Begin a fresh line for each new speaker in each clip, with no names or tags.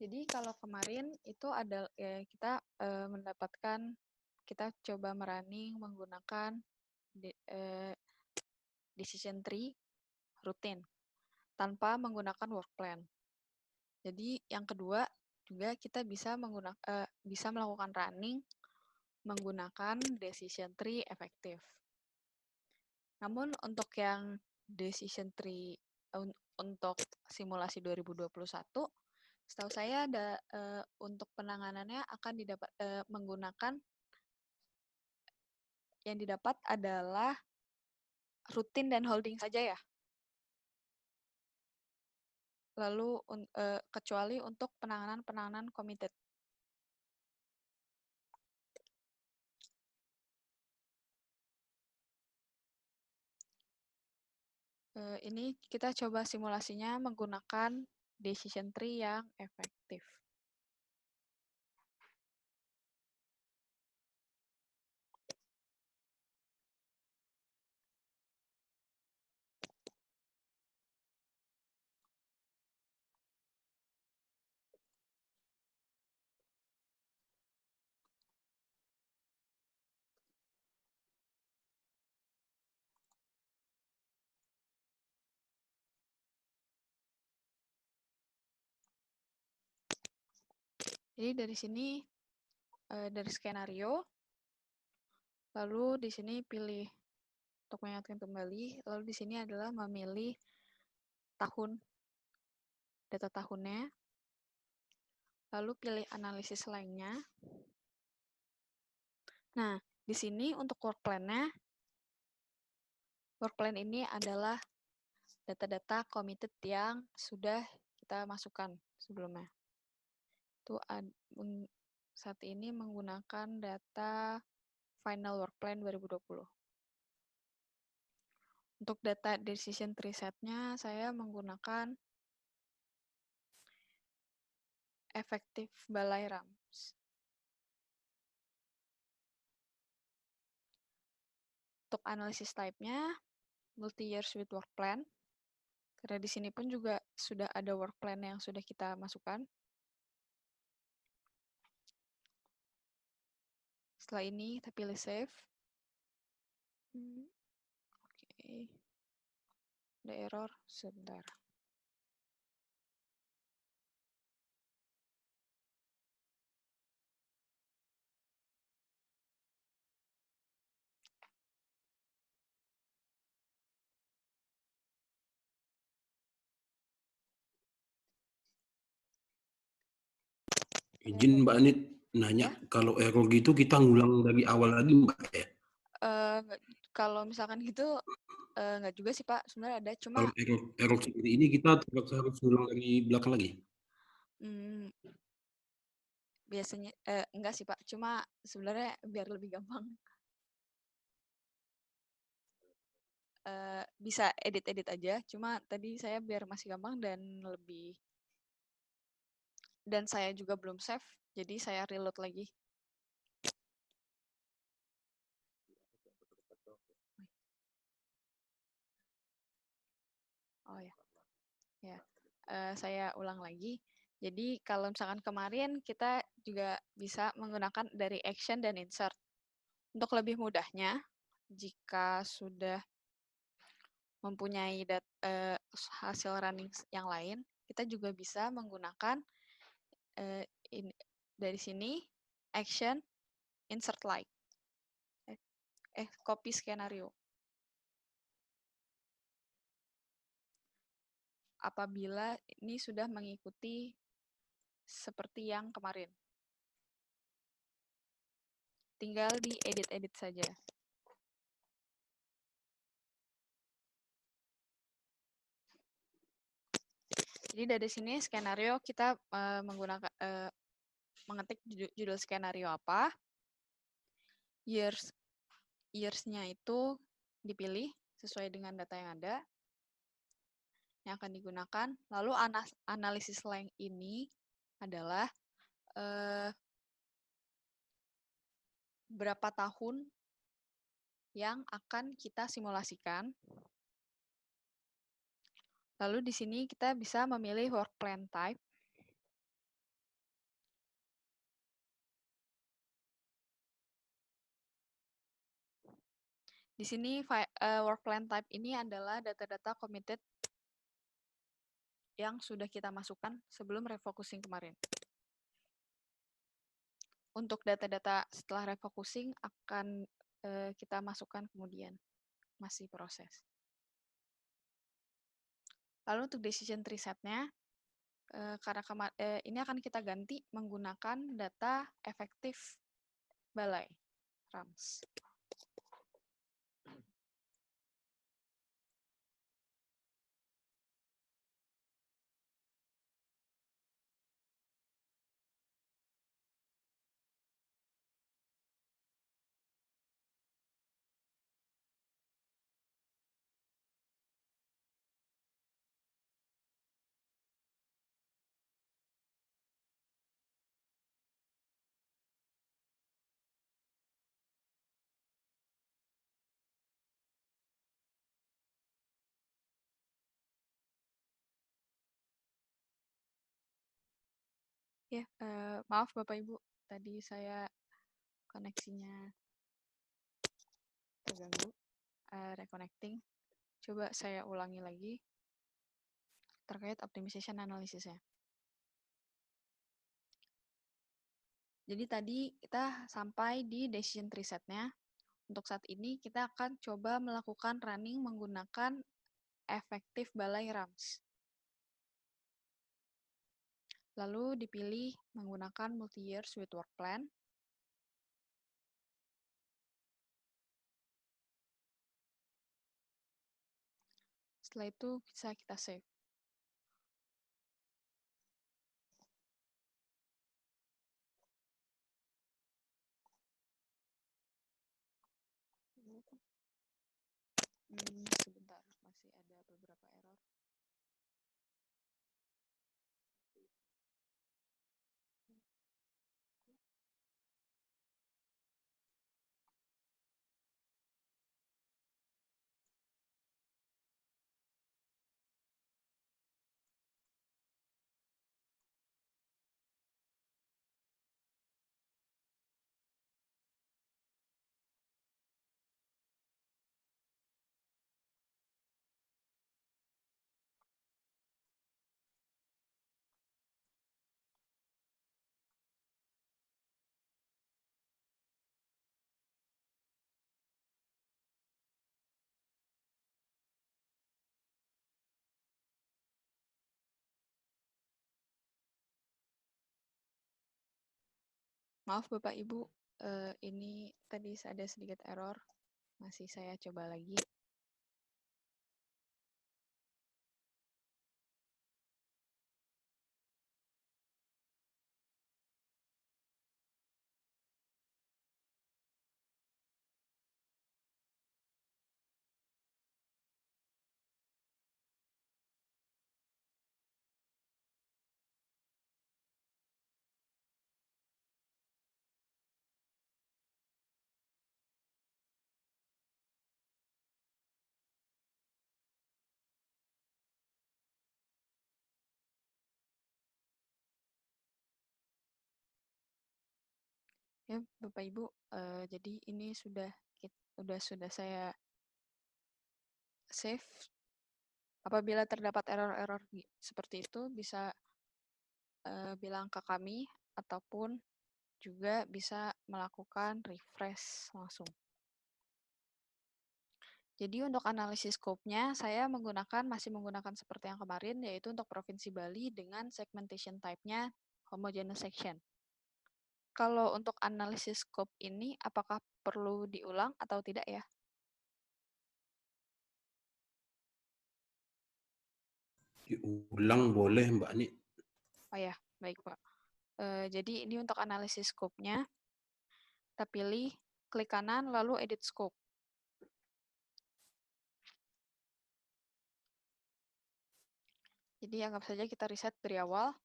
Jadi kalau kemarin itu ada kita mendapatkan kita coba merunning menggunakan decision tree rutin tanpa menggunakan work plan. Jadi yang kedua juga kita bisa melakukan running menggunakan decision tree efektif. Namun untuk yang decision tree untuk simulasi 2021, setahu saya untuk penanganannya akan menggunakan yang didapat adalah rutin dan holding saja ya. Lalu kecuali untuk penanganan committed. Ini kita coba simulasinya menggunakan decision tree yang efektif. Jadi dari sini, dari skenario, lalu di sini pilih untuk mengingatkan kembali, lalu di sini adalah memilih tahun, data tahunnya, lalu pilih analisis lainnya. Nah, di sini untuk work plan-nya, work plan ini adalah data-data committed yang sudah kita masukkan sebelumnya. Itu saat ini menggunakan data final work plan 2020. Untuk data decision tree set-nya, saya menggunakan efektif balai RAMS. Untuk analisis type-nya, multi-year with work plan. Karena di sini pun juga sudah ada work plan yang sudah kita masukkan. Setelah ini, kita pilih save. Oke. Ada error, sebentar.
Izin Mbak Anit nanya, ya? Kalau error gitu kita ngulang dari awal lagi Mbak ya?
Kalau misalkan gitu, nggak juga sih Pak, sebenarnya ada, cuma...
Kalau error seperti ini kita harus ngulang dari belakang lagi?
Biasanya, enggak sih Pak, cuma sebenarnya biar lebih gampang. Bisa edit-edit aja, cuma tadi saya biar masih gampang dan lebih... Dan saya juga belum save, jadi saya reload lagi. Oh ya, ya. Saya ulang lagi. Jadi kalau misalkan kemarin kita juga bisa menggunakan dari action dan insert. Untuk lebih mudahnya, jika sudah mempunyai hasil running yang lain, kita juga bisa menggunakan dari sini action insert like copy skenario. Apabila ini sudah mengikuti seperti yang kemarin, tinggal diedit-edit saja. Jadi dari sini skenario kita menggunakan mengetik judul skenario apa, years-nya itu dipilih sesuai dengan data yang ada yang akan digunakan. Lalu analisis length ini adalah berapa tahun yang akan kita simulasikan. Lalu di sini kita bisa memilih work plan type. Di sini work plan type ini adalah data-data committed yang sudah kita masukkan sebelum refocusing kemarin. Untuk data-data setelah refocusing akan kita masukkan kemudian, masih proses. Lalu untuk decision tree set-nya, karena ini akan kita ganti menggunakan data efektif balai, RAMS. Ya, maaf Bapak Ibu, tadi saya koneksinya terganggu, reconnecting. Coba saya ulangi lagi terkait optimization analysisnya. Jadi tadi kita sampai di decision tree set-nya. Untuk saat ini kita akan coba melakukan running menggunakan efektif balai RAMS. Lalu dipilih menggunakan multi-year suite work plan. Setelah itu bisa kita save. Sebentar, masih ada beberapa error. Maaf Bapak Ibu, ini tadi ada sedikit error. Masih saya coba lagi. Ya, Bapak Ibu, jadi ini sudah saya save. Apabila terdapat error-error seperti itu, bisa bilang ke kami, ataupun juga bisa melakukan refresh langsung. Jadi untuk analisis scope-nya, saya masih menggunakan seperti yang kemarin, yaitu untuk Provinsi Bali dengan segmentation type-nya homogeneous section. Kalau untuk analisis scope ini, apakah perlu diulang atau tidak ya?
Diulang boleh Mbak Ni.
Oh ya, baik Pak. Jadi ini untuk analisis scope-nya, kita pilih, klik kanan, lalu edit scope. Jadi anggap saja kita riset dari awal,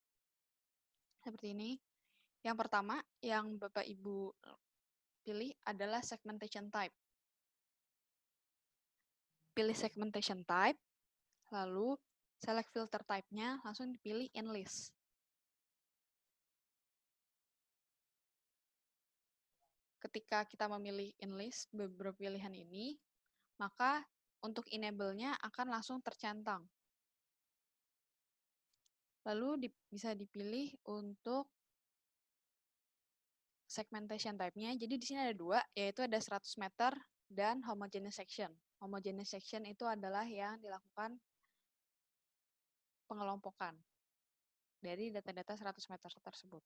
seperti ini. Yang pertama, yang Bapak Ibu pilih adalah segmentation type. Pilih segmentation type, lalu select filter type-nya, langsung dipilih enlist. Ketika kita memilih enlist, beberapa pilihan ini, maka untuk enable-nya akan langsung tercentang. Lalu bisa dipilih untuk segmentation type-nya. Jadi di sini ada dua, yaitu ada 100 meter dan homogeneous section. Homogeneous section itu adalah yang dilakukan pengelompokan dari data-data 100 meter tersebut.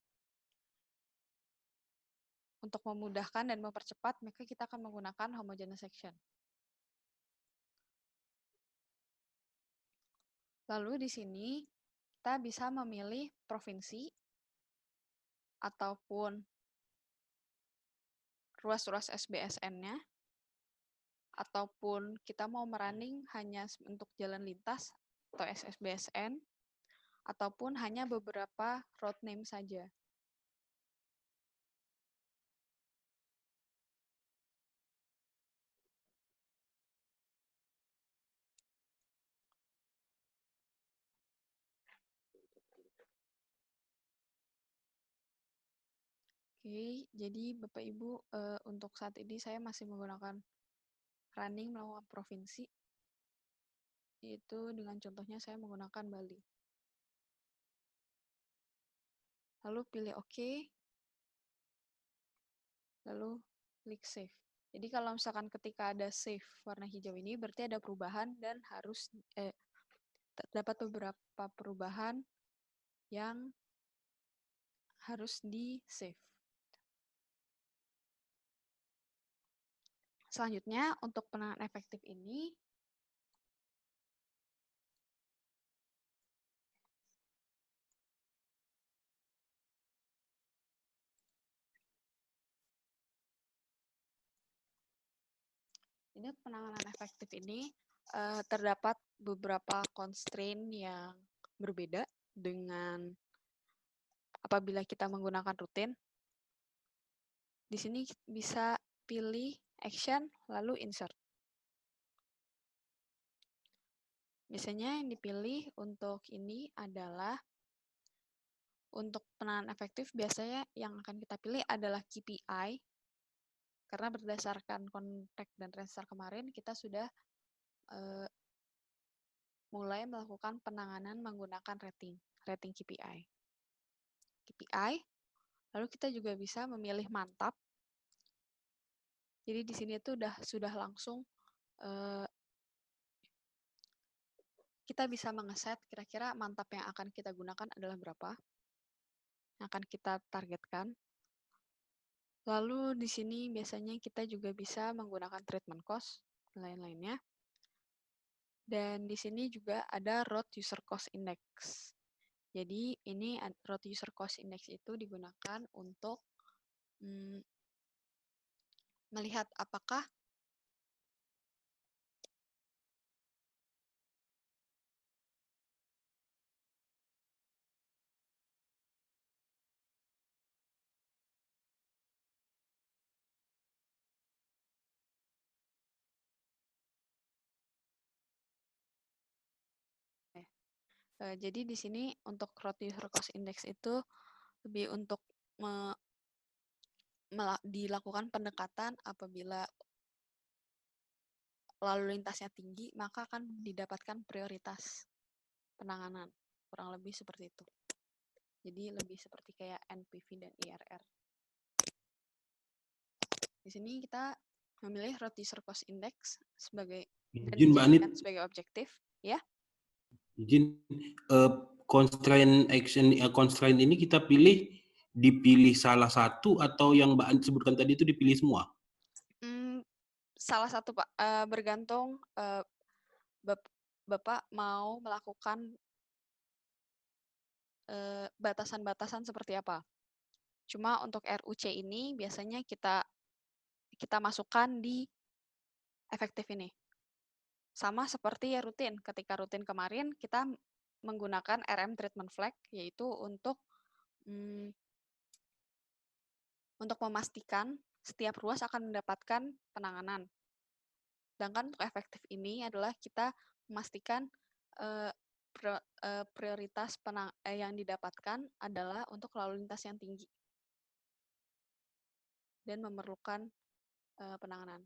Untuk memudahkan dan mempercepat, maka kita akan menggunakan homogeneous section. Lalu di sini kita bisa memilih provinsi ataupun ruas-ruas SBSN-nya, ataupun kita mau merunning hanya untuk jalan lintas atau SSBSN, ataupun hanya beberapa road name saja. Oke, jadi Bapak Ibu, untuk saat ini saya masih menggunakan running melakukan provinsi, yaitu dengan contohnya saya menggunakan Bali. Lalu pilih OK, lalu klik Save. Jadi kalau misalkan ketika ada save warna hijau ini, berarti ada perubahan dan harus terdapat beberapa perubahan yang harus di-save. Selanjutnya, untuk penanganan efektif ini, penanganan efektif ini terdapat beberapa constraint yang berbeda dengan apabila kita menggunakan rutin. Di sini bisa pilih action, lalu insert. Biasanya yang dipilih untuk ini adalah untuk penanganan efektif, biasanya yang akan kita pilih adalah KPI, karena berdasarkan konteks dan restart kemarin, kita sudah mulai melakukan penanganan menggunakan rating KPI. Lalu kita juga bisa memilih mantap. Jadi di sini itu sudah langsung kita bisa mengeset kira-kira mantap yang akan kita gunakan adalah berapa, yang akan kita targetkan. Lalu di sini biasanya kita juga bisa menggunakan treatment cost dan lain-lainnya. Dan di sini juga ada road user cost index. Jadi ini road user cost index itu digunakan untuk melihat apakah jadi di sini untuk road user cost index itu lebih untuk dilakukan pendekatan apabila lalu lintasnya tinggi, maka akan didapatkan prioritas penanganan. Kurang lebih seperti itu. Jadi lebih seperti kayak NPV dan IRR. Di sini kita memilih road user cost index sebagai dan dijadikan sebagai objektif, ya.
Izin, constraint action, constraint ini kita dipilih salah satu atau yang Mbak Ani sebutkan tadi itu dipilih semua?
Salah satu, Pak. Bergantung Bapak mau melakukan batasan-batasan seperti apa. Cuma untuk RUC ini biasanya kita masukkan di efektif ini. Sama seperti rutin. Ketika rutin kemarin kita menggunakan RM treatment flag, yaitu untuk memastikan setiap ruas akan mendapatkan penanganan. Sedangkan untuk efektif ini adalah kita memastikan prioritas yang didapatkan adalah untuk lalu lintas yang tinggi dan memerlukan penanganan.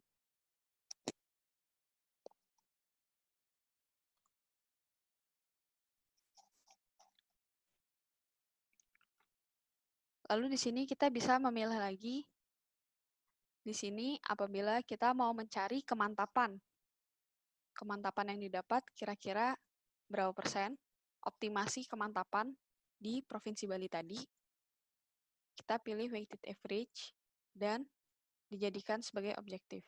Lalu di sini kita bisa memilih lagi. Di sini apabila kita mau mencari kemantapan. Kemantapan yang didapat kira-kira berapa persen, optimasi kemantapan di Provinsi Bali tadi, kita pilih weighted average dan dijadikan sebagai objektif.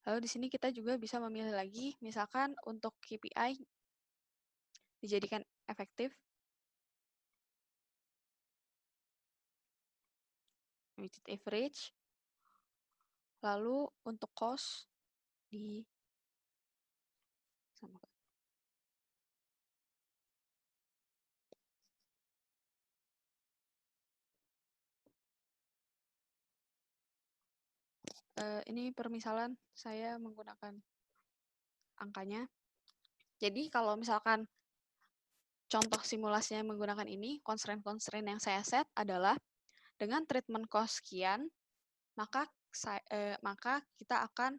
Lalu di sini kita juga bisa memilih lagi, misalkan untuk KPI dijadikan efektif, weighted average, lalu untuk cost di sama. Ini permisalan saya menggunakan angkanya. Jadi kalau misalkan contoh simulasinya menggunakan ini, constraint-constraint yang saya set adalah dengan treatment cost sekian, maka kita akan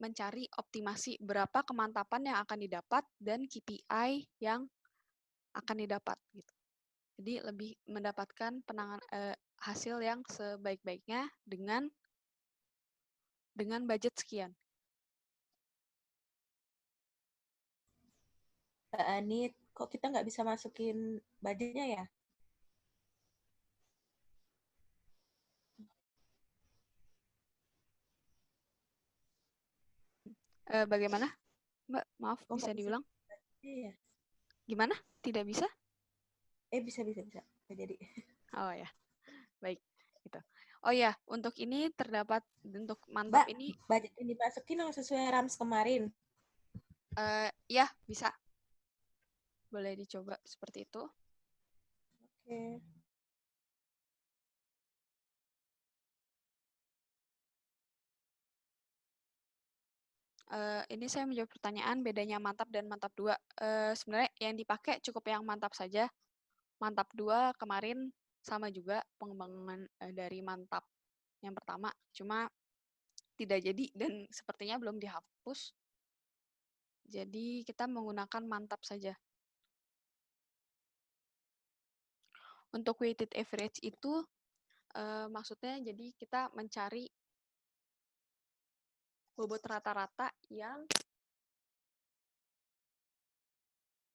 mencari optimasi berapa kemantapan yang akan didapat dan KPI yang akan didapat. Gitu. Jadi lebih mendapatkan hasil yang sebaik-baiknya dengan budget sekian.
Mbak Anit, kok kita nggak bisa masukin budgetnya ya?
Bagaimana, Mbak? Maaf,
Kok
bisa
nggak bisa?
diulang?
Iya.
Gimana? Tidak bisa?
Bisa. Nggak jadi.
Oh ya, baik. Gitu. Oh ya, untuk ini terdapat, untuk mantap
Mbak,
ini,
budget yang dimasukin yang sesuai RAMS kemarin.
ya bisa. Boleh dicoba seperti itu.
Oke.
Ini saya menjawab pertanyaan bedanya mantap dan mantap 2. Sebenarnya yang dipakai cukup yang mantap saja. Mantap 2 kemarin sama juga pengembangan dari mantap yang pertama, cuma tidak jadi dan sepertinya belum dihapus. Jadi kita menggunakan mantap saja. Untuk weighted average itu maksudnya jadi kita mencari bobot rata-rata yang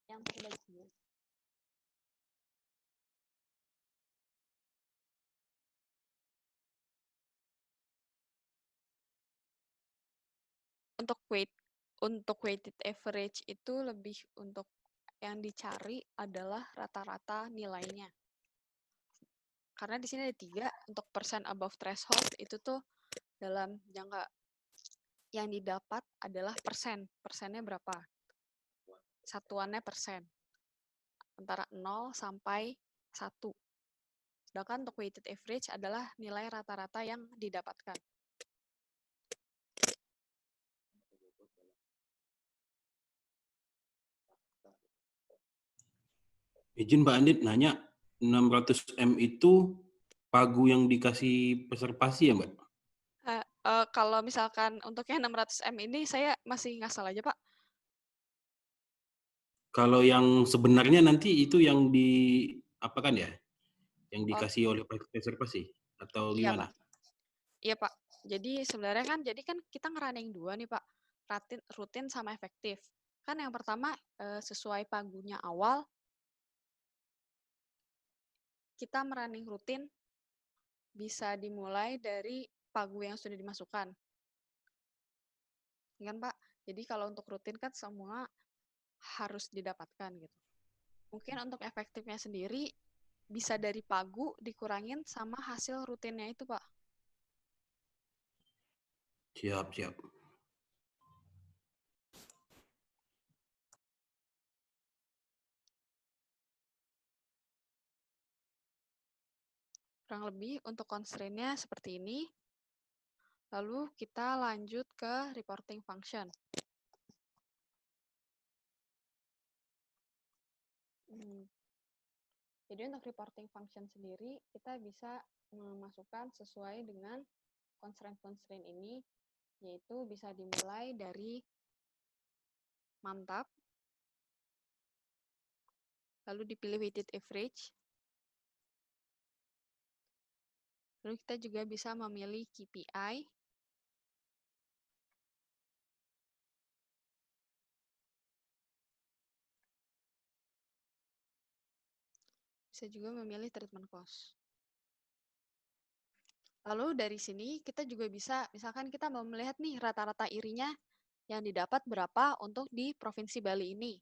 terbaik. Untuk weighted average itu lebih untuk yang dicari adalah rata-rata nilainya. Karena di sini ada 3, untuk percent above threshold itu tuh dalam jangka yang didapat adalah persen. Persennya berapa? Satuannya persen. Antara 0 sampai 1. Sedangkan untuk weighted average adalah nilai rata-rata yang didapatkan.
Izin Mbak Andit nanya, 600M itu pagu yang dikasih preservasi ya Mbak?
Kalau misalkan untuk yang 600M ini saya masih ngasal aja Pak.
Kalau yang sebenarnya nanti itu yang apakan ya? Yang dikasih oleh preservasi atau
Iya
gimana?
Pak. Iya Pak. Jadi sebenarnya kan kita ngerunning 2 nih Pak. Rutin sama efektif. Kan yang pertama sesuai pagunya awal, kita merunning rutin bisa dimulai dari pagu yang sudah dimasukkan. Kan Pak? Jadi kalau untuk rutin kan semua harus didapatkan gitu. Mungkin untuk efektifnya sendiri bisa dari pagu dikurangin sama hasil rutinnya itu Pak.
Siap.
Kurang lebih untuk constraint-nya seperti ini. Lalu kita lanjut ke reporting function. Jadi untuk reporting function sendiri, kita bisa memasukkan sesuai dengan constraint-constraint ini, yaitu bisa dimulai dari mantap, lalu dipilih weighted average. Lalu kita juga bisa memilih KPI. Bisa juga memilih treatment cost. Lalu dari sini kita juga bisa, misalkan kita mau melihat nih rata-rata irinya yang didapat berapa untuk di Provinsi Bali ini.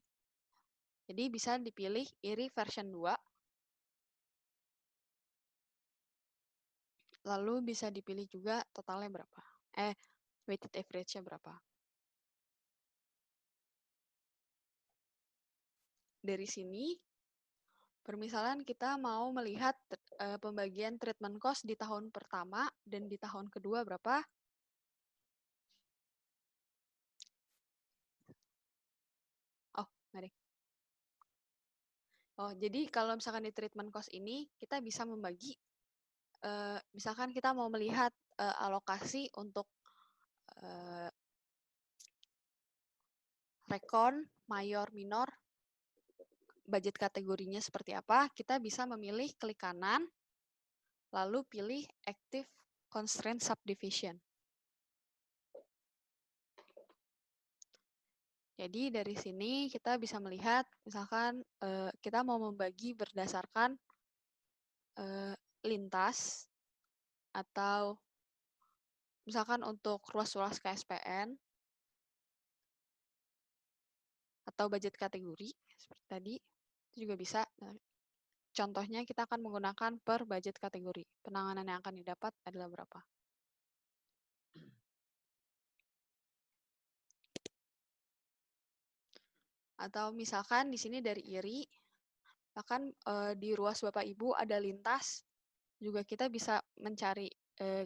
Jadi bisa dipilih iri version 2. Lalu bisa dipilih juga totalnya berapa. Weighted average-nya berapa. Dari sini, permisalan kita mau melihat pembagian treatment cost di tahun pertama dan di tahun kedua berapa. Oh, mari. Oh, jadi kalau misalkan di treatment cost ini, kita bisa membagi, misalkan kita mau melihat alokasi untuk rekon, mayor, minor, budget kategorinya seperti apa, kita bisa memilih klik kanan, lalu pilih Active Constraint Subdivision. Jadi dari sini kita bisa melihat, misalkan kita mau membagi berdasarkan lintas, atau misalkan untuk ruas-ruas KSPN, atau budget kategori, seperti tadi, itu juga bisa. Contohnya kita akan menggunakan per budget kategori. Penanganan yang akan didapat adalah berapa. Atau misalkan di sini dari IRI, bahkan di ruas Bapak Ibu ada lintas, juga kita bisa mencari,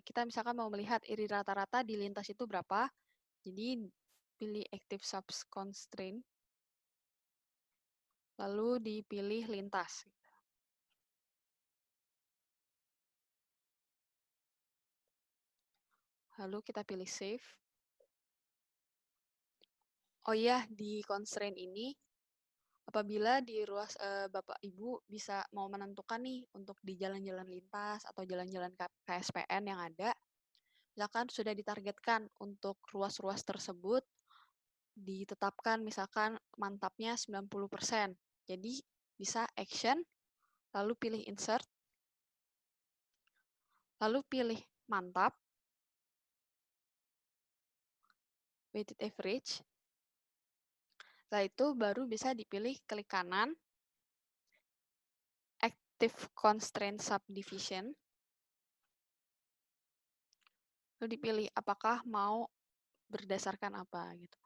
kita misalkan mau melihat IRI rata-rata di lintas itu berapa, jadi pilih Active Subconstraint, lalu dipilih lintas. Lalu kita pilih Save. Oh iya, di constraint ini, apabila di ruas Bapak Ibu bisa mau menentukan nih untuk di jalan-jalan lintas atau jalan-jalan KSPN yang ada, misalkan sudah ditargetkan untuk ruas-ruas tersebut, ditetapkan misalkan mantapnya 90%. Jadi bisa action, lalu pilih insert, lalu pilih mantap, weighted average. Setelah itu baru bisa dipilih klik kanan, Active Constraint Subdivision. Lalu dipilih apakah mau berdasarkan apa gitu.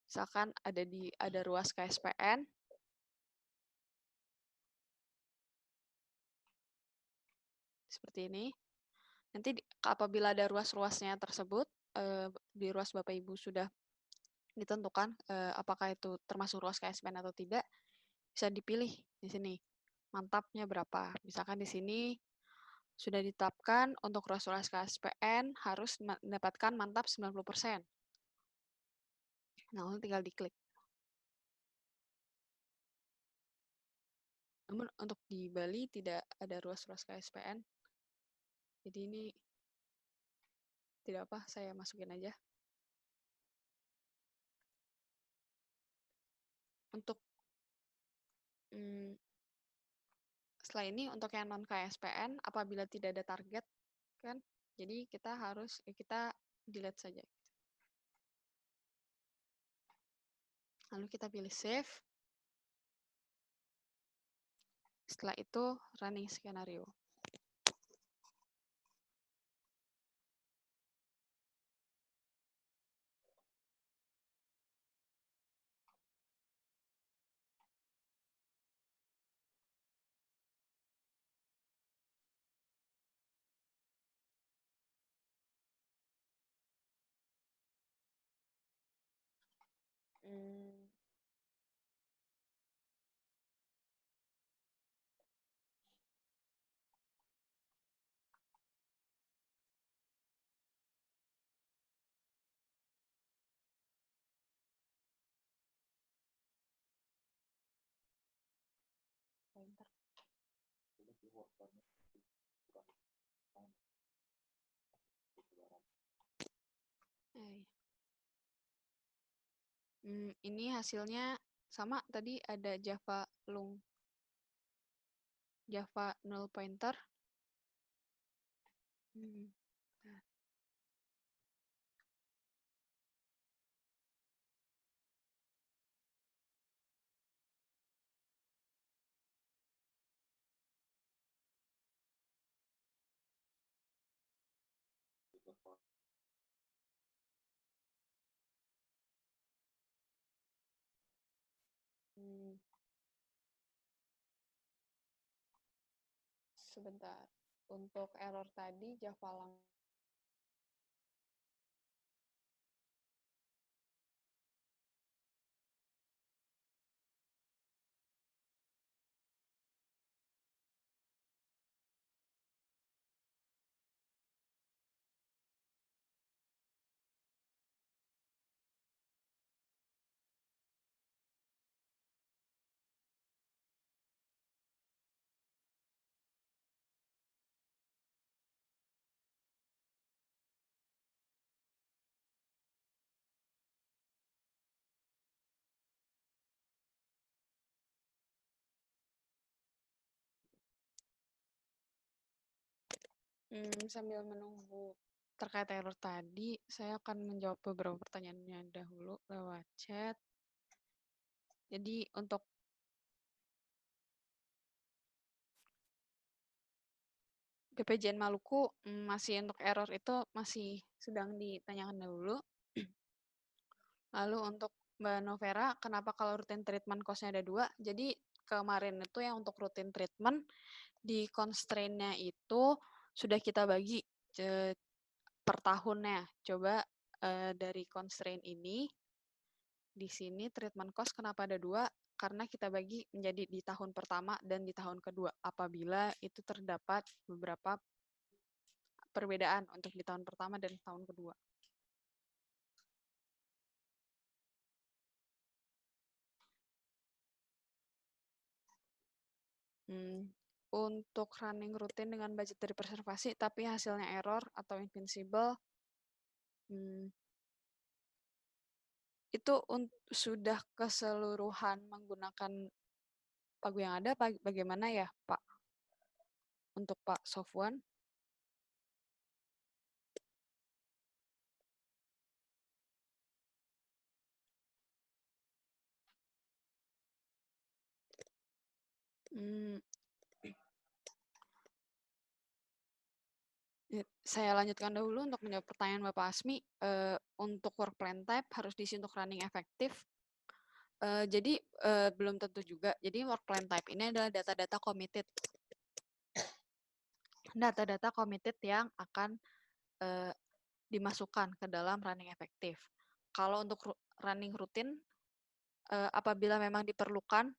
Misalkan ada ruas KSPN, seperti ini. Nanti apabila ada ruas-ruasnya tersebut, di ruas Bapak Ibu sudah ditentukan apakah itu termasuk ruas KSPN atau tidak, bisa dipilih di sini. Mantapnya berapa? Misalkan di sini sudah ditetapkan untuk ruas-ruas KSPN harus mendapatkan mantap 90%. Nah, tinggal diklik. Namun untuk di Bali tidak ada ruas-ruas KSPN. Jadi ini tidak apa, saya masukin aja. Untuk setelah ini untuk yang non KSPN, apabila tidak ada target, kan, jadi kita delete saja. Lalu kita pilih save. Setelah itu running skenario. Ini hasilnya sama tadi ada Java null pointer. Sebentar. Untuk error tadi Java lang. Sambil menunggu terkait error tadi, saya akan menjawab beberapa pertanyaannya dahulu lewat chat. Jadi untuk BPJN Maluku masih untuk error itu masih sedang ditanyakan dahulu. Lalu untuk Mbak Novera, kenapa kalau routine treatment cost-nya ada 2? Jadi kemarin itu yang untuk routine treatment di constraint-nya itu sudah kita bagi per tahunnya. Coba dari constraint ini, di sini treatment cost kenapa ada 2? Karena kita bagi menjadi di tahun pertama dan di tahun kedua. Apabila itu terdapat beberapa perbedaan untuk di tahun pertama dan tahun kedua. Untuk running rutin dengan budget dari preservasi, tapi hasilnya error atau invincible, itu sudah keseluruhan menggunakan pagu yang ada, bagaimana ya Pak? Untuk Pak Sofwan? Saya lanjutkan dahulu untuk menjawab pertanyaan Bapak Asmi. Untuk work plan type harus diisi untuk running efektif. Jadi belum tentu juga. Jadi work plan type ini adalah data-data committed. Data-data committed yang akan dimasukkan ke dalam running efektif. Kalau untuk running rutin, apabila memang diperlukan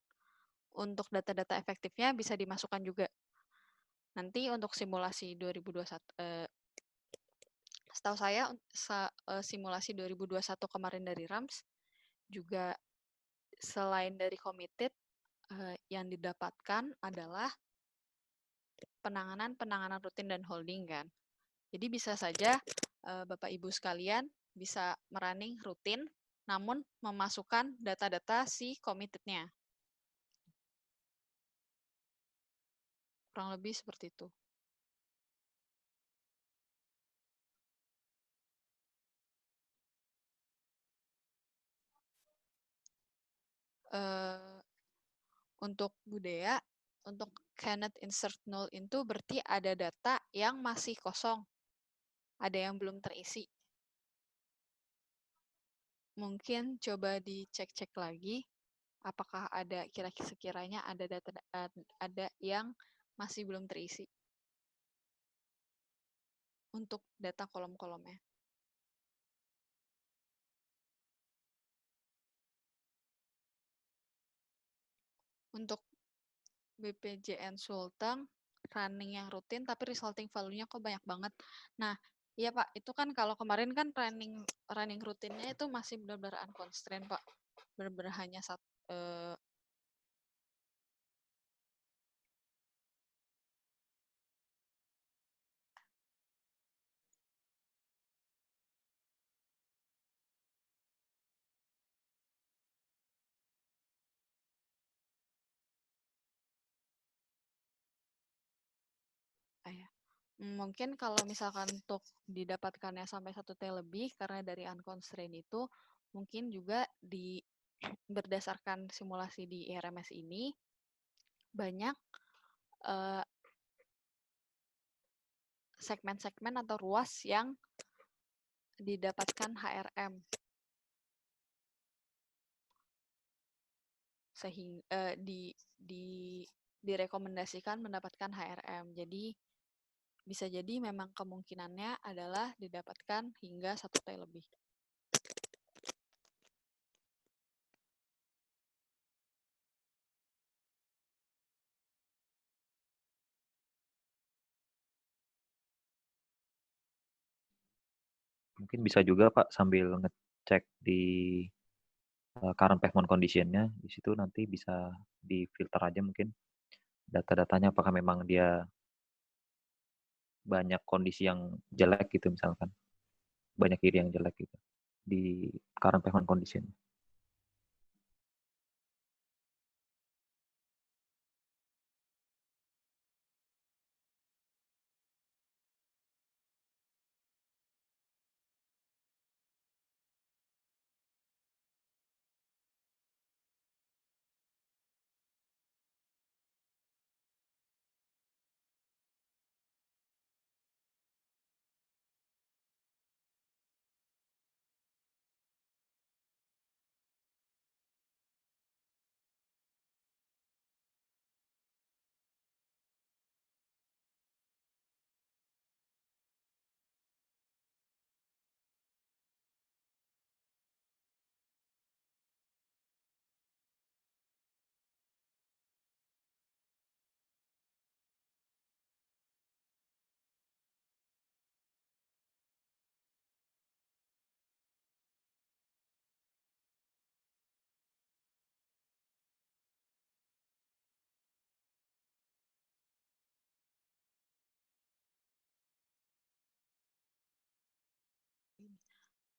untuk data-data efektifnya bisa dimasukkan juga. Nanti untuk simulasi 2021, setahu saya simulasi 2021 kemarin dari RAMS juga selain dari committed yang didapatkan adalah penanganan rutin dan holding kan. Jadi bisa saja Bapak Ibu sekalian bisa merunning rutin namun memasukkan data-data si committed-nya. Kurang lebih seperti itu. Untuk budaya, untuk cannot insert null itu berarti ada data yang masih kosong. Ada yang belum terisi. Mungkin coba dicek-cek lagi apakah ada sekiranya ada data ada yang masih belum terisi untuk data kolom-kolomnya. Untuk BPJN Sulteng running yang rutin tapi resulting value-nya kok banyak banget. Nah, iya Pak, itu kan kalau kemarin kan running rutinnya itu masih benar-benar unconstrained Pak. Benar-benar hanya Mungkin kalau misalkan untuk didapatkannya sampai 1T lebih karena dari unconstrained itu mungkin juga berdasarkan simulasi di IRMS ini banyak segmen-segmen atau ruas yang didapatkan HRM sehingga direkomendasikan mendapatkan HRM. Jadi bisa jadi memang kemungkinannya adalah didapatkan hingga 1T lebih.
Mungkin bisa juga Pak sambil ngecek di current pavement condition-nya, di situ nanti bisa difilter aja mungkin data-datanya apakah memang dia banyak kondisi yang jelek gitu misalkan. Banyak kiri yang jelek gitu di current pavement condition.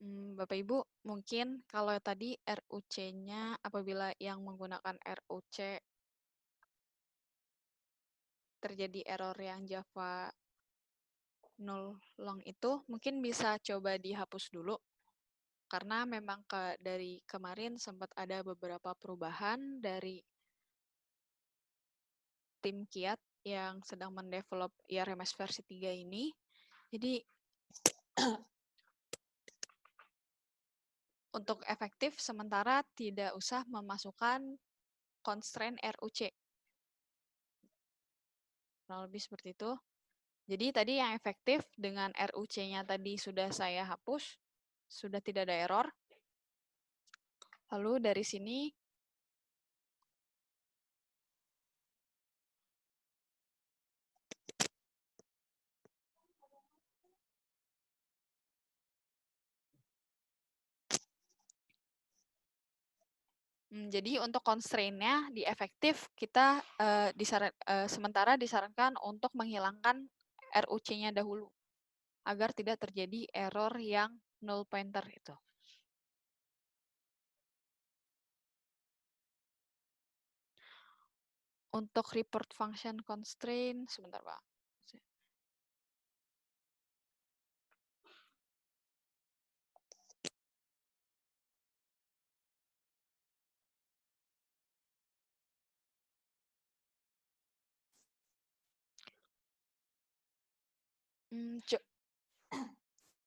Bapak Ibu, mungkin kalau tadi RUC-nya apabila yang menggunakan RUC terjadi error yang Java null long itu mungkin bisa coba dihapus dulu karena memang dari kemarin sempat ada beberapa perubahan dari tim Kiat yang sedang mendevelop IRMS versi 3 ini. Jadi untuk efektif sementara tidak usah memasukkan constraint RUC. Kurang lebih seperti itu. Jadi tadi yang efektif dengan RUC-nya tadi sudah saya hapus, sudah tidak ada error. Lalu dari sini jadi untuk constraint-nya di efektif kita sementara disarankan untuk menghilangkan RUC-nya dahulu agar tidak terjadi error yang null pointer itu. Untuk report function constraint, sebentar Pak.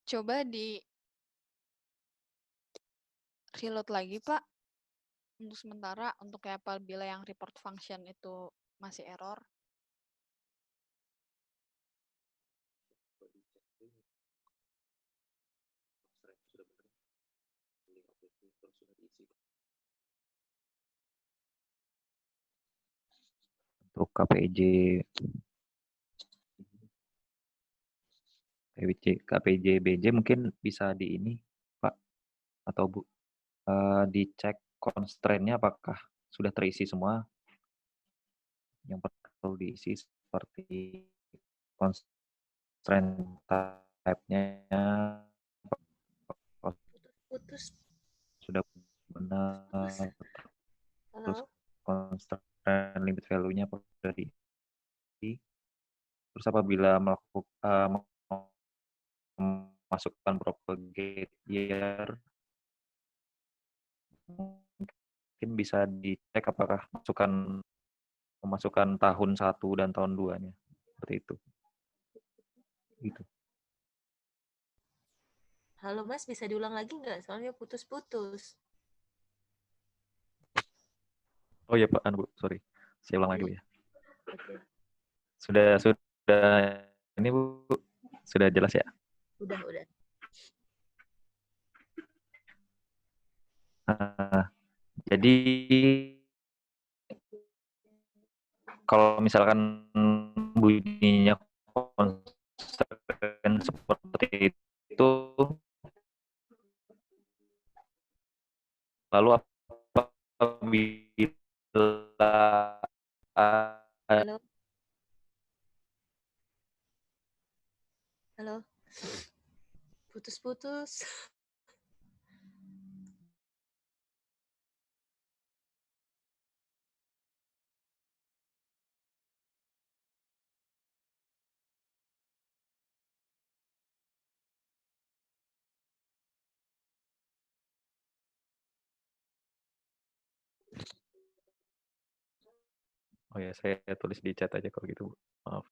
Coba di reload lagi Pak. Untuk sementara, untuk apabila yang report function itu masih error.
Untuk KPJ BJ mungkin bisa di ini Pak atau Bu dicek constraint-nya apakah sudah terisi semua yang perlu diisi seperti constraint type-nya
Putus.
sudah benar, terus
Halo?
constraint limit value-nya sudah diisi. Terus apabila memasukkan propagate year, mungkin bisa dicek apakah memasukkan tahun 1 dan tahun 2-nya. Seperti itu. Gitu.
Halo Mas, bisa diulang lagi nggak? Soalnya putus-putus.
Oh iya Pak, Bu, sorry. Saya ulang lagi Bu ya.
Oke,
Sudah ini Bu, sudah jelas ya?
udah.
Jadi kalau misalkan bunyinya konsisten seperti itu, lalu apabila
Halo. Halo. Putus-putus.
oh ya, saya tulis di chat aja kalau gitu, Bu. Maaf.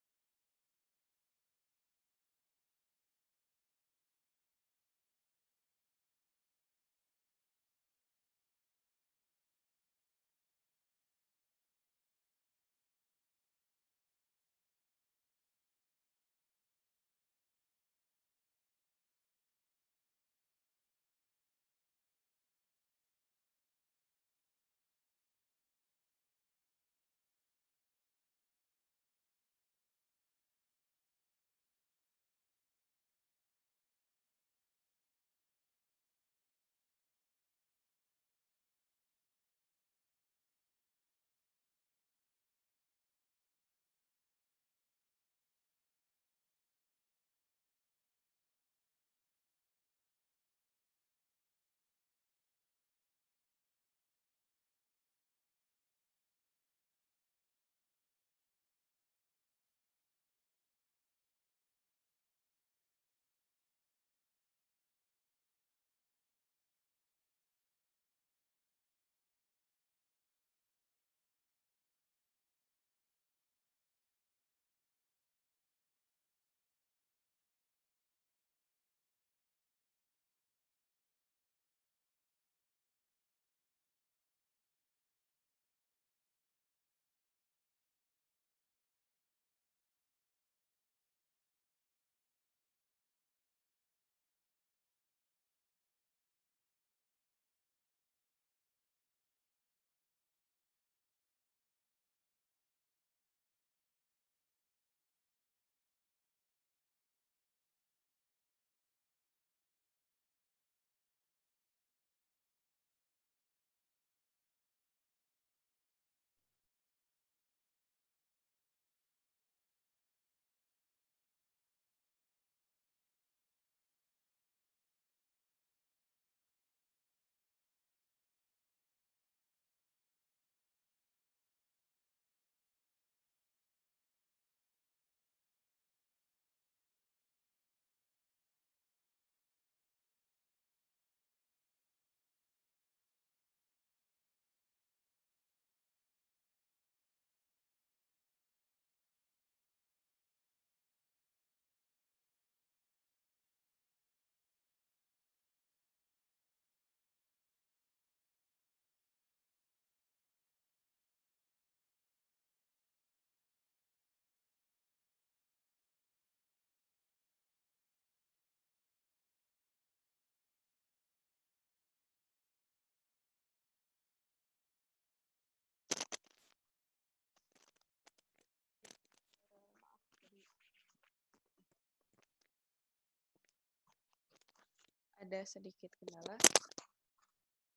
Ada sedikit kendala.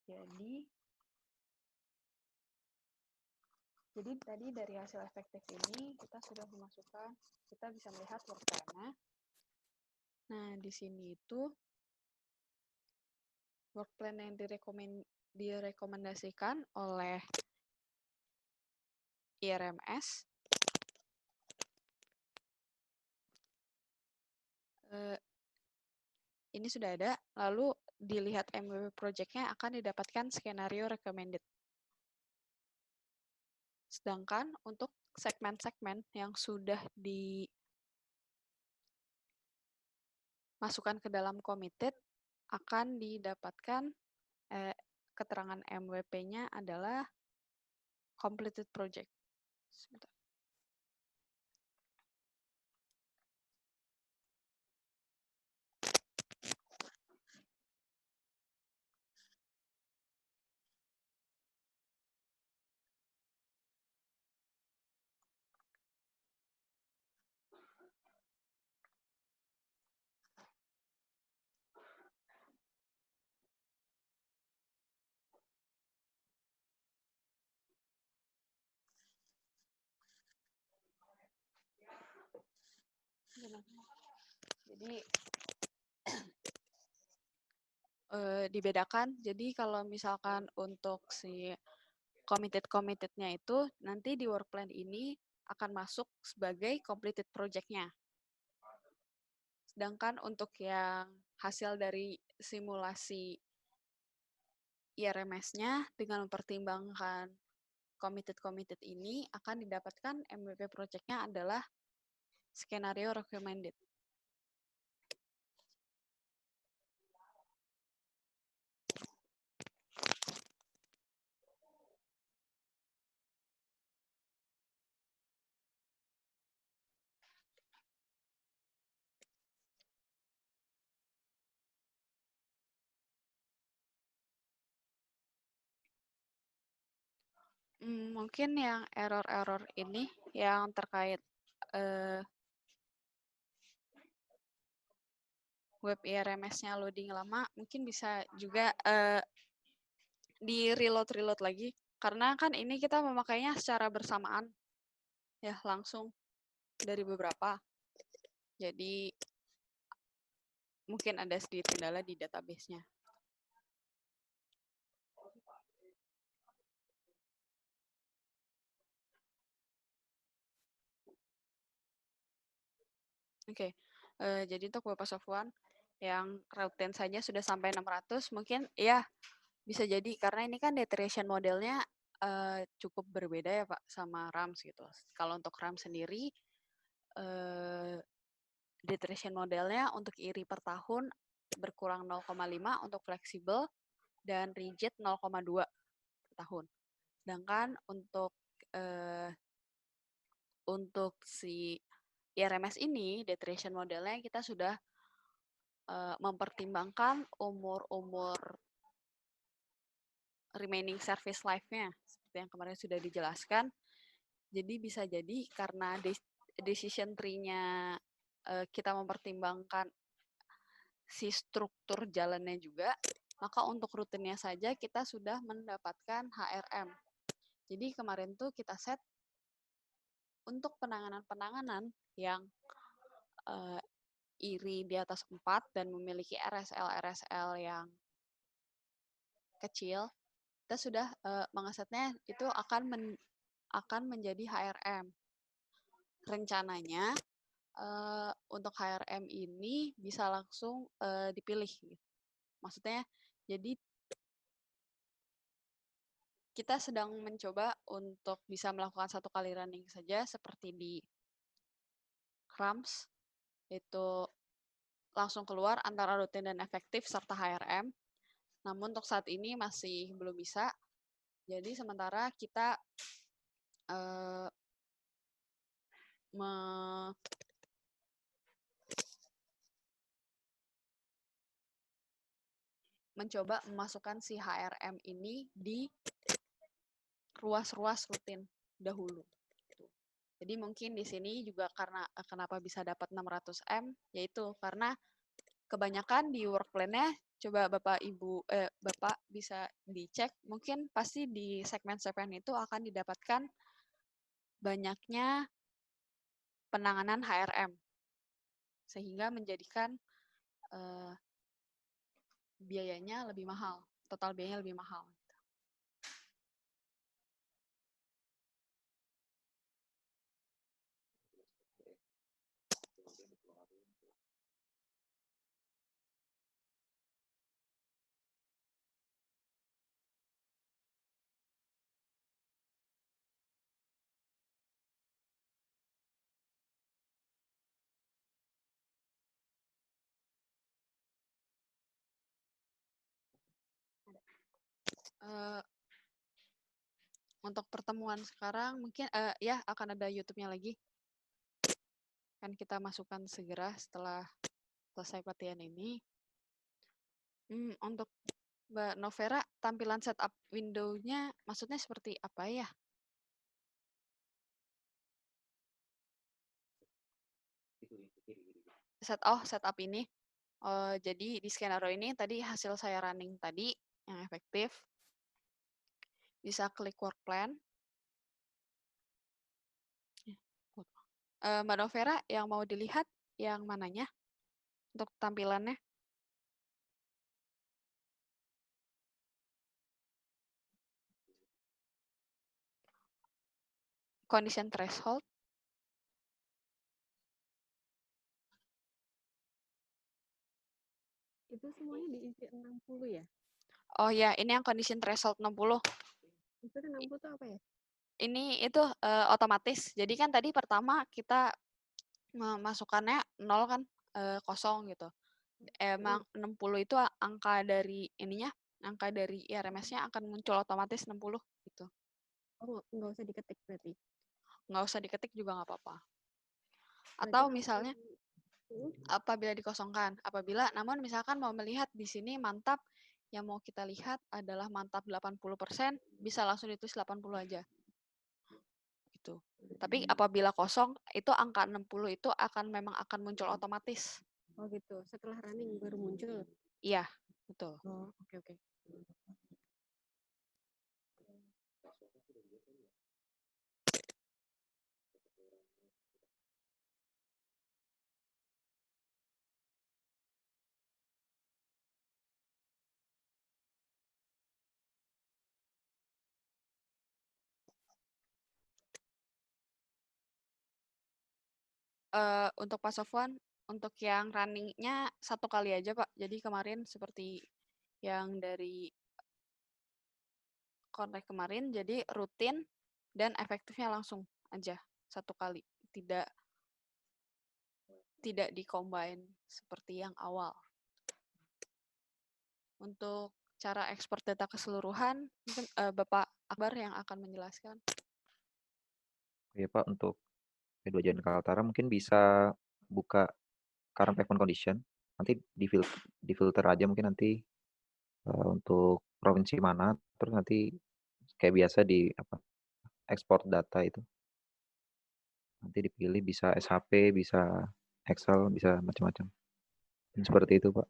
Jadi tadi dari hasil efektif ini kita sudah memasukkan, kita bisa melihat work plan-nya. Nah, di sini itu work plan yang direkomendasikan oleh IRMS Ini sudah ada, lalu dilihat MWP project-nya akan didapatkan skenario recommended. Sedangkan untuk segmen-segmen yang sudah dimasukkan ke dalam committed akan didapatkan keterangan MWP-nya adalah completed project. Sebentar. Jadi dibedakan. Jadi kalau misalkan untuk si committed-nya itu nanti di work plan ini akan masuk sebagai completed project-nya. Sedangkan untuk yang hasil dari simulasi IRMS-nya dengan mempertimbangkan committed ini akan didapatkan MVP project-nya adalah skenario recommended. Mungkin yang error-error ini yang terkait web IRMS-nya loading lama, mungkin bisa juga di reload lagi. Karena kan ini kita memakainya secara bersamaan, ya langsung dari beberapa. Jadi mungkin ada sedikit kendala di database-nya. Oke, jadi untuk Bapak Sofwan yang route saja sudah sampai 600, mungkin ya bisa jadi karena ini kan deterioration modelnya cukup berbeda ya Pak sama RAMS gitu. Kalau untuk RAMS sendiri, deterioration modelnya untuk IRI per tahun berkurang 0,5 untuk fleksibel dan rigid 0,2 per tahun. Sedangkan untuk si IRMS ini, deterioration modelnya kita sudah mempertimbangkan umur remaining service life-nya, seperti yang kemarin sudah dijelaskan. Jadi bisa jadi karena decision tree-nya kita mempertimbangkan si struktur jalannya juga, maka untuk rutinnya saja kita sudah mendapatkan HRM. Jadi kemarin tuh kita set untuk penanganan yang IRI di atas 4 dan memiliki RSL yang kecil, kita sudah mengesetnya itu akan menjadi HRM. Rencananya untuk HRM ini bisa langsung dipilih. Maksudnya, jadi kita sedang mencoba untuk bisa melakukan satu kali running saja seperti di RAMS, itu langsung keluar antara rutin dan efektif serta HRM. Namun untuk saat ini masih belum bisa. Jadi sementara kita mencoba memasukkan si HRM ini di ruas-ruas rutin dahulu. Jadi mungkin di sini juga karena kenapa bisa dapat 600M, yaitu karena kebanyakan di work plan-nya, coba Bapak bisa dicek, mungkin pasti di segmen-segmen itu akan didapatkan banyaknya penanganan HRM, sehingga menjadikan biayanya lebih mahal, total biayanya lebih mahal. Eh, untuk pertemuan sekarang mungkin ya akan ada YouTube-nya lagi. Kan kita masukkan segera setelah selesai pelatihan ini. Untuk Mbak Novera, tampilan setup window-nya maksudnya seperti apa ya? Setup ini. Jadi di skenario ini tadi hasil saya running tadi yang efektif. Bisa klik work plan. Mbak Novera, yang mau dilihat yang mananya untuk tampilannya? Condition threshold.
Itu semuanya diisi 60 ya?
Oh ya, ini yang condition threshold 60.
Itu kan 60 itu apa ya?
Ini itu otomatis. Jadi kan tadi pertama kita memasukkannya 0 kan, kosong gitu. Emang 60 itu angka dari ininya, angka dari IRMS-nya akan muncul otomatis 60 gitu.
Oh, nggak usah diketik berarti.
Nggak usah diketik juga nggak apa-apa.
Berarti
Atau
langsung-
misalnya apabila dikosongkan, namun misalkan mau melihat di sini mantap, yang mau kita lihat adalah mantap 80%, bisa langsung ditulis 80 aja. Gitu. Tapi apabila kosong, itu angka 60 itu memang akan muncul otomatis.
Oh gitu, setelah running baru muncul.
Iya, betul.
Oh, oke.
Untuk Pak Sofwan, untuk yang running-nya 1 kali aja, Pak. Jadi kemarin seperti yang dari kontak kemarin, jadi rutin dan efektifnya langsung aja 1 kali. Tidak di-combine seperti yang awal. Untuk cara ekspor data keseluruhan, mungkin Bapak Akbar yang akan menjelaskan.
Ya Pak, untuk P2 Jan Kaltara mungkin bisa buka current pavement condition, nanti di filter aja mungkin nanti untuk provinsi mana, terus nanti kayak biasa di ekspor data itu. Nanti dipilih bisa SHP, bisa Excel, bisa macam-macam. Seperti itu Pak.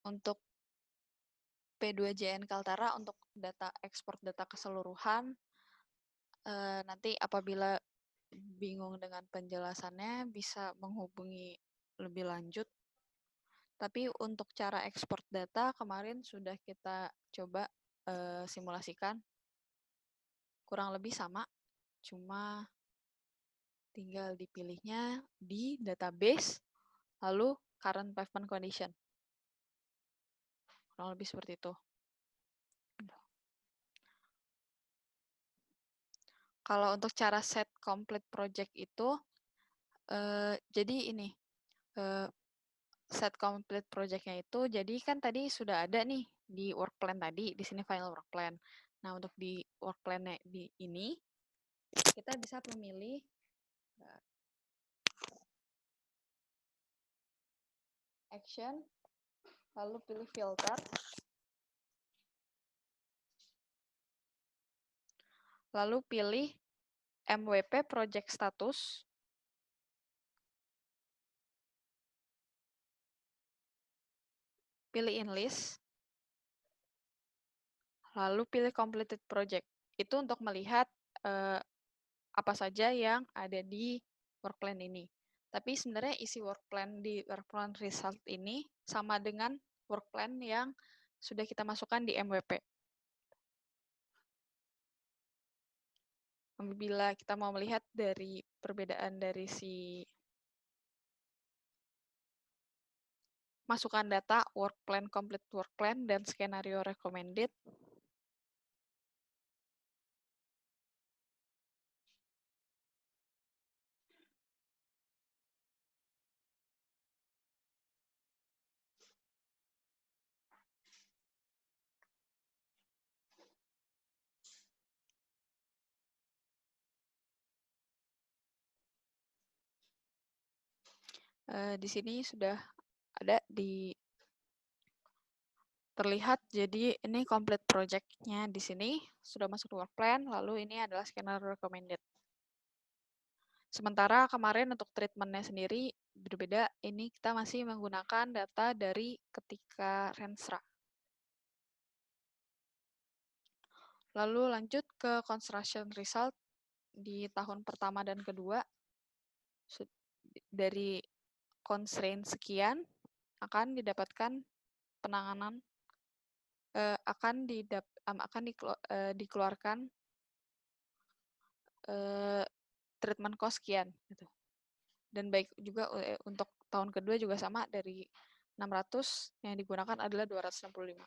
Untuk P2JN Kaltara untuk ekspor data keseluruhan, nanti apabila bingung dengan penjelasannya bisa menghubungi lebih lanjut. Tapi untuk cara ekspor data kemarin sudah kita coba simulasikan, kurang lebih sama, cuma tinggal dipilihnya di database, lalu current pavement condition. Kurang lebih seperti itu. Kalau untuk cara set complete project itu, jadi ini, set complete project-nya itu, jadi kan tadi sudah ada nih di work plan tadi, di sini final work plan. Nah, untuk di work plan-nya di ini, kita bisa memilih action, lalu pilih filter, lalu pilih MWP project status, pilih in list, lalu pilih completed project. Itu untuk melihat apa saja yang ada di work plan ini. Tapi sebenarnya isi work plan di work plan result ini sama dengan work plan yang sudah kita masukkan di MWP. Apabila kita mau melihat dari perbedaan dari si masukan data, work plan, complete work plan, dan skenario recommended, di sini sudah ada terlihat. Jadi ini complete project-nya di sini sudah masuk work plan, lalu ini adalah skenario recommended. Sementara kemarin untuk treatment-nya sendiri berbeda, ini kita masih menggunakan data dari ketika Renstra. Lalu lanjut ke construction result di tahun pertama dan kedua. Dari constraint sekian akan didapatkan penanganan, akan dikeluarkan treatment cost sekian. Gitu. Dan baik juga untuk tahun kedua juga sama, dari 600 yang digunakan adalah 265.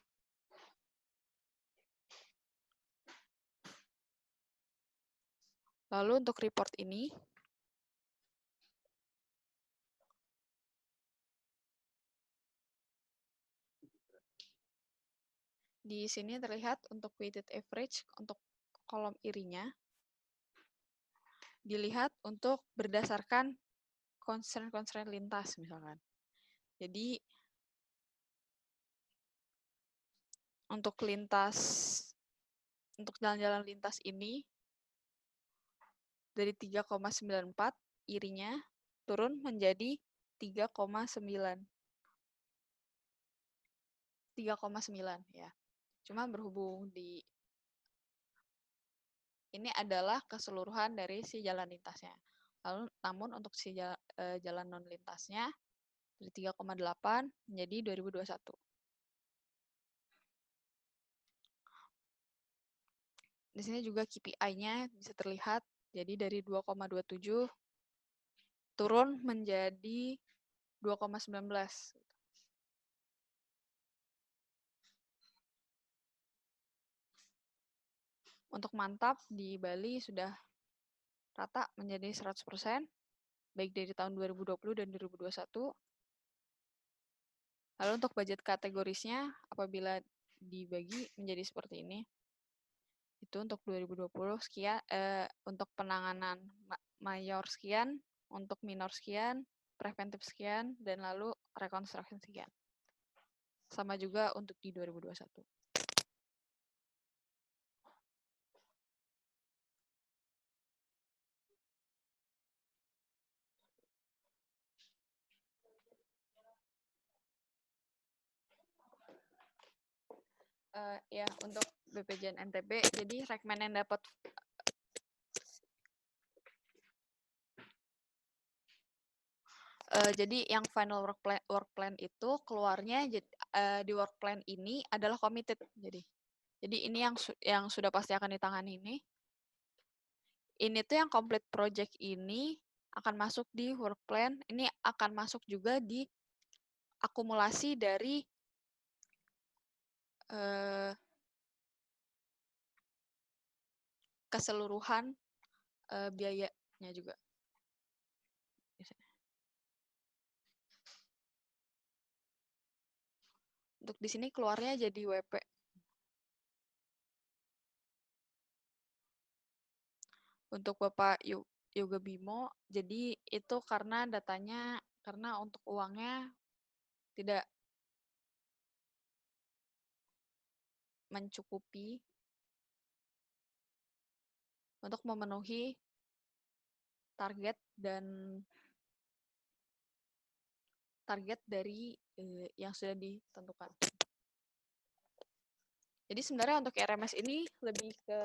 Lalu untuk report ini, di sini terlihat untuk weighted average untuk kolom irinya, dilihat untuk berdasarkan constraint lintas misalkan. Jadi untuk jalan-jalan lintas ini dari 3,94 irinya turun menjadi 3,9 ya. Cuma berhubung ini adalah keseluruhan dari si jalan lintasnya. Lalu namun untuk si jalan non lintasnya dari 3,8 menjadi 2021. Di sini juga KPI-nya bisa terlihat, jadi dari 2,27 turun menjadi 2,19. Untuk mantap di Bali sudah rata menjadi 100%, baik dari tahun 2020 dan 2021. Lalu untuk budget kategorisnya, apabila dibagi menjadi seperti ini, itu untuk 2020 sekian, untuk penanganan mayor sekian, untuk minor sekian, preventif sekian, dan lalu reconstruction sekian. Sama juga untuk di 2021. Ya untuk BPJN NTB, jadi rekening yang dapat jadi yang final work plan itu keluarnya di work plan ini adalah committed. Jadi ini yang sudah pasti akan ditangani ini. Ini tuh yang complete project ini akan masuk di work plan. Ini akan masuk juga di akumulasi dari keseluruhan biayanya juga. Untuk di sini keluarnya jadi WP. Untuk Bapak Yoga Bimo, jadi itu karena datanya, karena untuk uangnya tidak mencukupi untuk memenuhi target dari yang sudah ditentukan. Jadi sebenarnya untuk RMS ini lebih ke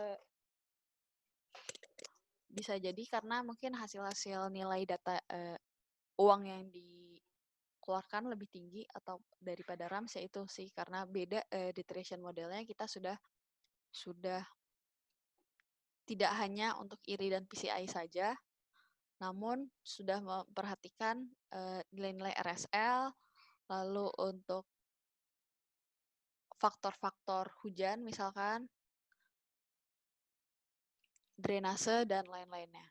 bisa jadi karena mungkin hasil-hasil nilai data uang yang dikeluarkan lebih tinggi atau daripada RAMS, yaitu sih karena beda deterioration modelnya kita sudah tidak hanya untuk IRI dan PCI saja, namun sudah memperhatikan nilai-nilai RSL, lalu untuk faktor-faktor hujan misalkan, drainase, dan lain-lainnya.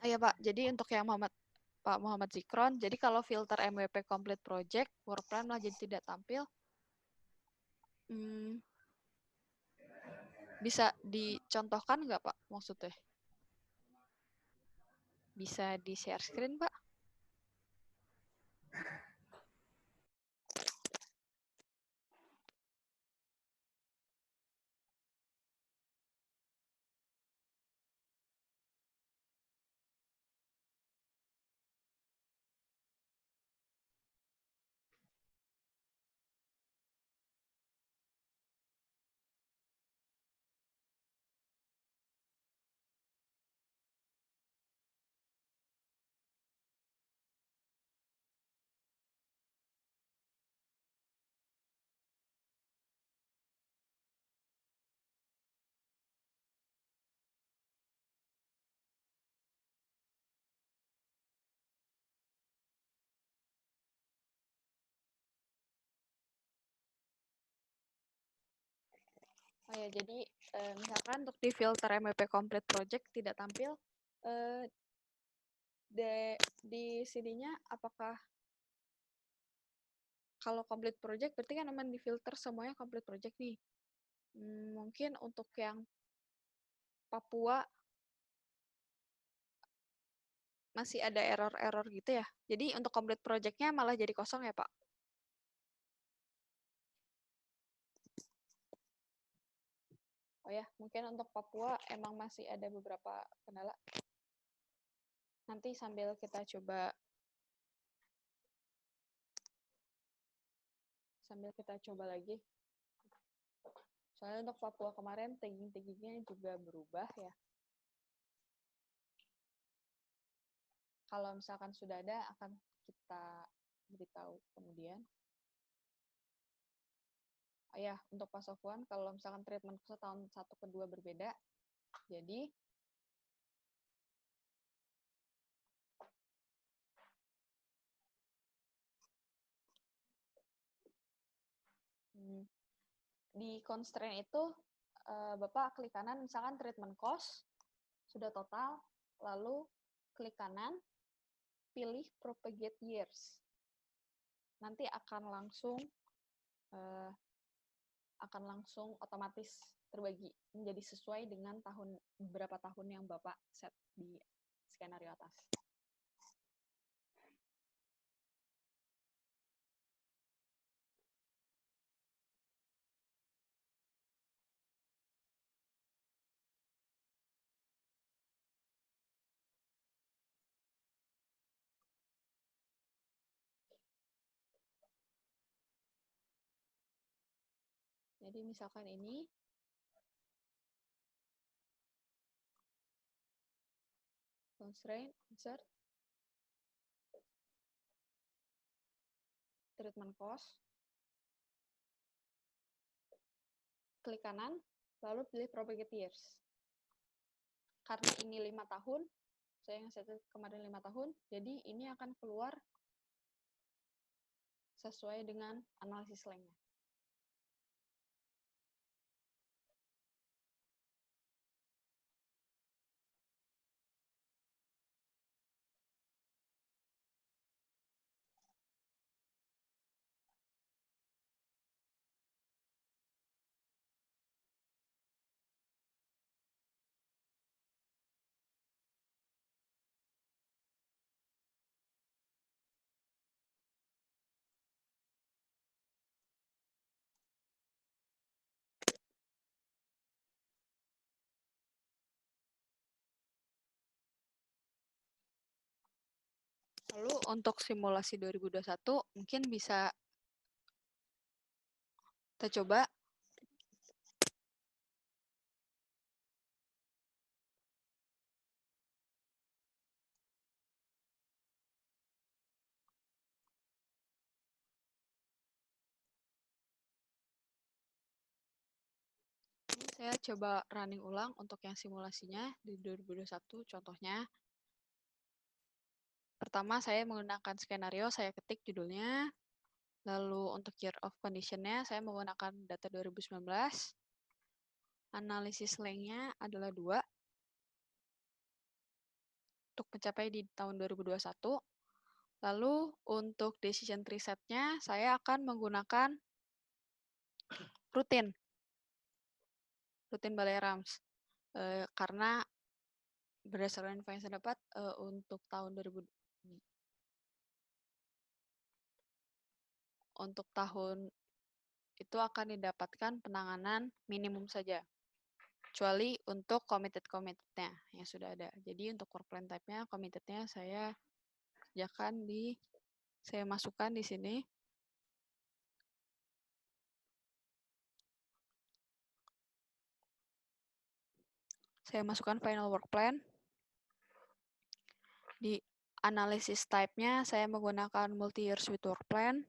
Ya Pak, jadi untuk yang Pak Muhammad Zikron, jadi kalau filter MWP Complete Project, work plan malah jadi tidak tampil, bisa dicontohkan nggak Pak maksudnya? Bisa di share screen Pak? Oh ya, jadi misalkan untuk di filter MWP Complete Project tidak tampil, di sininya apakah kalau Complete Project berarti kan memang di filter semuanya Complete Project nih. Mungkin untuk yang Papua masih ada error-error gitu ya. Jadi untuk Complete Project-nya malah jadi kosong ya Pak? Oh ya, mungkin untuk Papua emang masih ada beberapa kendala. Nanti sambil kita coba lagi. Soalnya untuk Papua kemarin tagging-taggingnya juga berubah ya. Kalau misalkan sudah ada akan kita beritahu kemudian. Oh ya, untuk Pak Sofwan, kalau misalkan treatment khusus tahun 1 ke 2 berbeda, jadi di constraint itu Bapak klik kanan, misalkan treatment cost, sudah total, lalu klik kanan, pilih propagate years. Nanti akan langsung otomatis terbagi menjadi sesuai dengan beberapa tahun yang Bapak set di skenario atas. Jadi misalkan ini constraint, insert, treatment cost, klik kanan, lalu pilih propagate years. Karena ini 5 tahun, saya yang set kemarin 5 tahun, jadi ini akan keluar sesuai dengan analisis lengthnya. Lalu untuk simulasi 2021 mungkin bisa kita coba saya coba running ulang untuk yang simulasinya di 2021 contohnya. Pertama saya menggunakan skenario, saya ketik judulnya. Lalu untuk year of condition-nya saya menggunakan data 2019. Analisis lengthnya adalah 2. Untuk mencapai di tahun 2021. Lalu untuk decision tree set-nya saya akan menggunakan rutin Ballerams. Karena berdasarkan info yang saya dapat untuk tahun 2000 untuk tahun itu akan didapatkan penanganan minimum saja, kecuali untuk committed-nya yang sudah ada. Jadi untuk work plan type-nya, committed-nya saya masukkan di sini. Saya masukkan final work plan. Di analysis type-nya saya menggunakan multi-year suite work plan.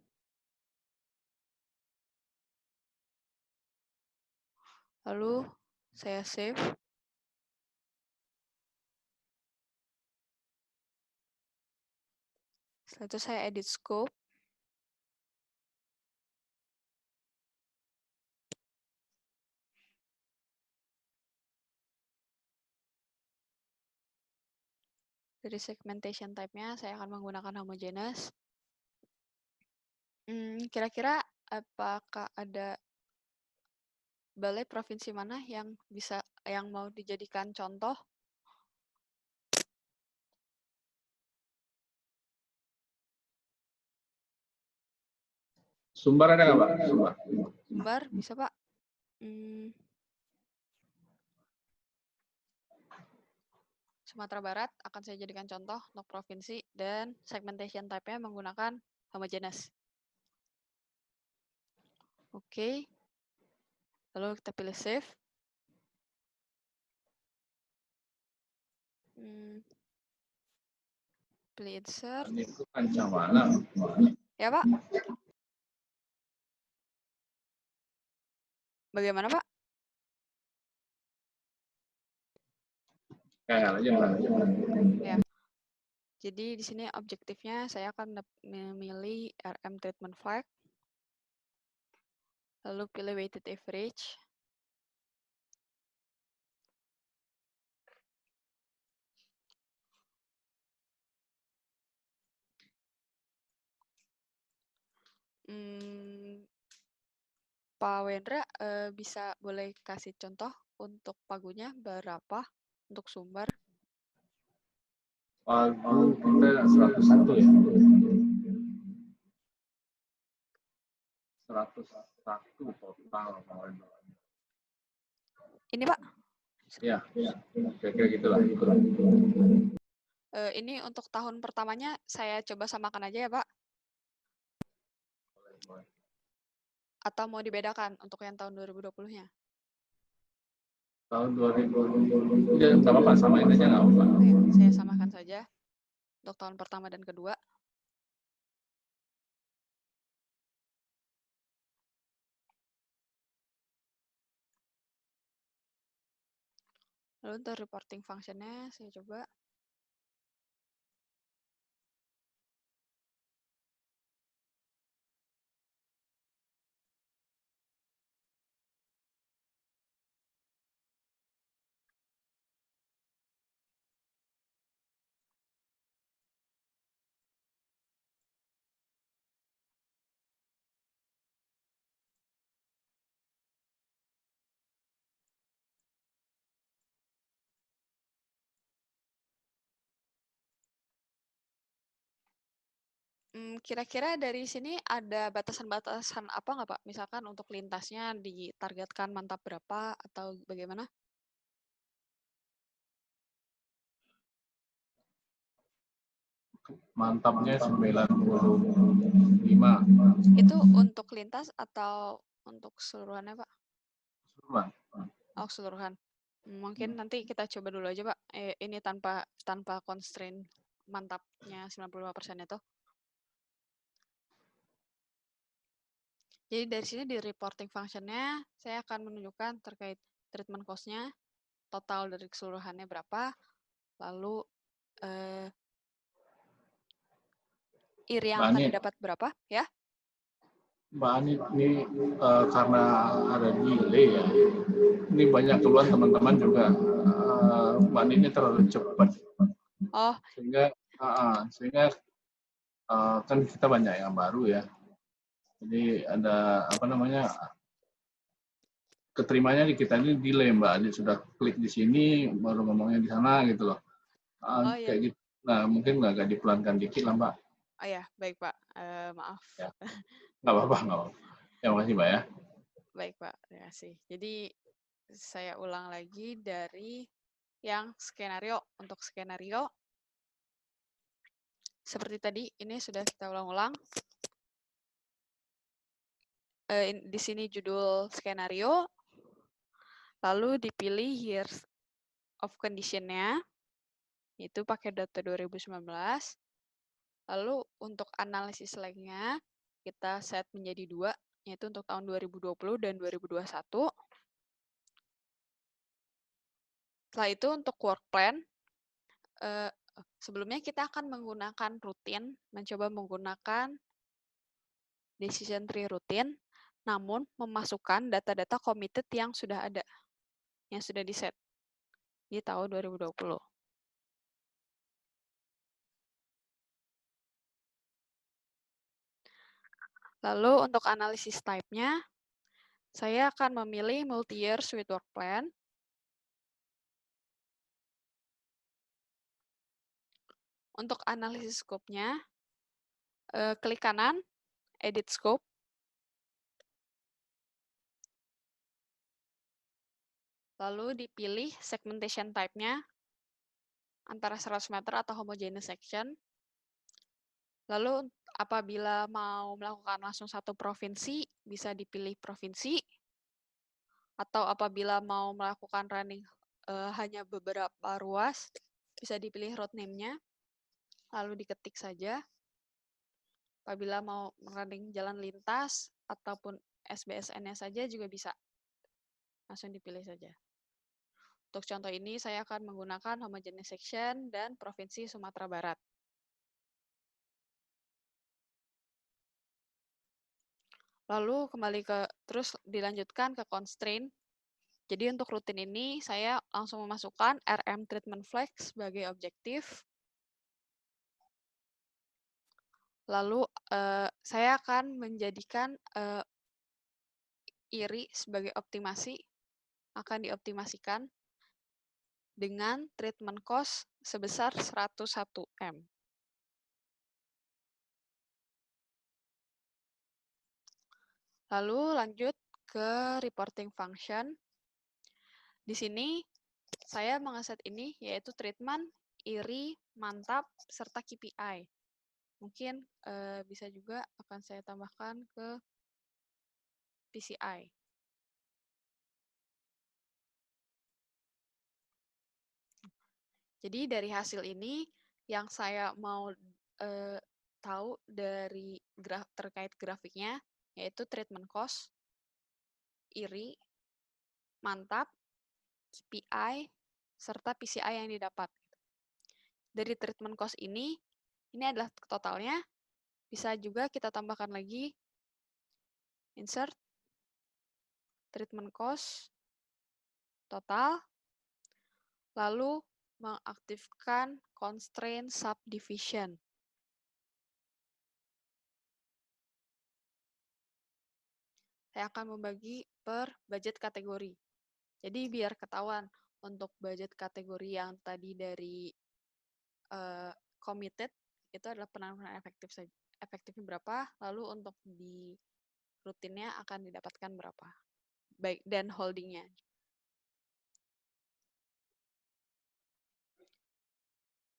Lalu saya save. Setelah itu saya edit scope. Dari segmentation type-nya saya akan menggunakan homogeneous. Kira-kira apakah ada balai provinsi mana yang mau dijadikan contoh?
Sumbar ada nggak, Pak?
Sumbar bisa, Pak. Sumatera Barat akan saya jadikan contoh untuk provinsi dan segmentation type-nya menggunakan homogeneous. Oke. Lalu kita pilih save. Pilih insert.
Itu kancang mana?
Ya, Pak. Bagaimana, Pak? Ya. Jadi di sini objektifnya saya akan memilih RM treatment flag. Lalu pilih weighted average. Pak Wendra boleh kasih contoh untuk pagunya berapa untuk Sumbar?
Pagu kita 101 ya. 101 total.
Ini, Pak?
Ya, kira-kira gitulah.
Ini untuk tahun pertamanya saya coba samakan aja ya, Pak. Atau mau dibedakan untuk yang tahun 2020-nya?
Tahun 2020. Ya, nggak apa-apa, samain aja nggak apa-apa.
Oke, saya samakan saja untuk tahun pertama dan kedua. Lalu untuk reporting function-nya saya coba. Kira-kira dari sini ada batasan-batasan apa nggak, Pak? Misalkan untuk lintasnya ditargetkan mantap berapa atau bagaimana?
Mantapnya 95.
Itu untuk lintas atau untuk keseluruhannya, Pak?
Keseluruhan.
Oh, keseluruhan. Mungkin nanti kita coba dulu aja, Pak. Ini tanpa constraint mantapnya 95% itu. Jadi dari sini di reporting function-nya, saya akan menunjukkan terkait treatment cost-nya, total dari keseluruhannya berapa, lalu IRI yang
Mbak
akan
Ani,
didapat berapa, ya?
Mbak Ani ini karena ada delay ya. Ini banyak keluhan teman-teman juga. Mbak Ani ini terlalu cepat.
Oh,
Sehingga kan kita banyak yang baru ya. Jadi ada apa namanya, keterimanya di kita ini delay, Mbak. Jadi sudah klik di sini baru ngomongnya di sana gitu loh.
Oh, iya.
Kayak gitu. Nah, mungkin agak dipelankan dikit lah, Mbak.
Oh ya, baik Pak. Maaf.
Ya. Nggak apa-apa. Terima kasih, Mbak ya.
Baik Pak, terima kasih. Jadi saya ulang lagi dari yang skenario. Untuk skenario, seperti tadi, ini sudah kita ulang-ulang. Di sini judul skenario, lalu dipilih years of condition-nya, itu pakai data 2019. Lalu untuk analisis lag-nya, kita set menjadi 2, yaitu untuk tahun 2020 dan 2021. Setelah itu untuk work plan, sebelumnya kita akan menggunakan rutin, mencoba menggunakan decision tree rutin, namun memasukkan data-data committed yang sudah ada, yang sudah di-set di tahun 2020. Lalu untuk analisis type-nya, saya akan memilih multi-year suite work plan. Untuk analisis scope-nya, klik kanan, edit scope. Lalu dipilih segmentation type-nya, antara 100 meter atau homogeneous section. Lalu apabila mau melakukan langsung satu provinsi, bisa dipilih provinsi. Atau apabila mau melakukan running hanya beberapa ruas, bisa dipilih road name-nya. Lalu diketik saja. Apabila mau running jalan lintas ataupun SBSN-nya saja juga bisa. Langsung dipilih saja. Untuk contoh ini, saya akan menggunakan homogeneous section dan Provinsi Sumatera Barat. Lalu kembali terus dilanjutkan ke constraint. Jadi untuk rutin ini, saya langsung memasukkan RM treatment flag sebagai objektif. Lalu saya akan menjadikan IRI sebagai optimasi, akan dioptimasikan dengan treatment cost sebesar 101 M. Lalu lanjut ke reporting function. Di sini saya mengeset ini, yaitu treatment, IRI, mantap, serta KPI. Mungkin bisa juga akan saya tambahkan ke PCI. Jadi dari hasil ini yang saya mau tahu dari terkait grafiknya yaitu treatment cost, IRI, mantap, KPI, serta PCI yang didapat. Dari treatment cost ini adalah totalnya. Bisa juga kita tambahkan lagi insert treatment cost total, lalu mengaktifkan constraint subdivision. Saya akan membagi per budget kategori. Jadi biar ketahuan untuk budget kategori yang tadi dari committed itu adalah penanganan efektifnya berapa, lalu untuk di rutinnya akan didapatkan berapa. Baik, dan holdingnya.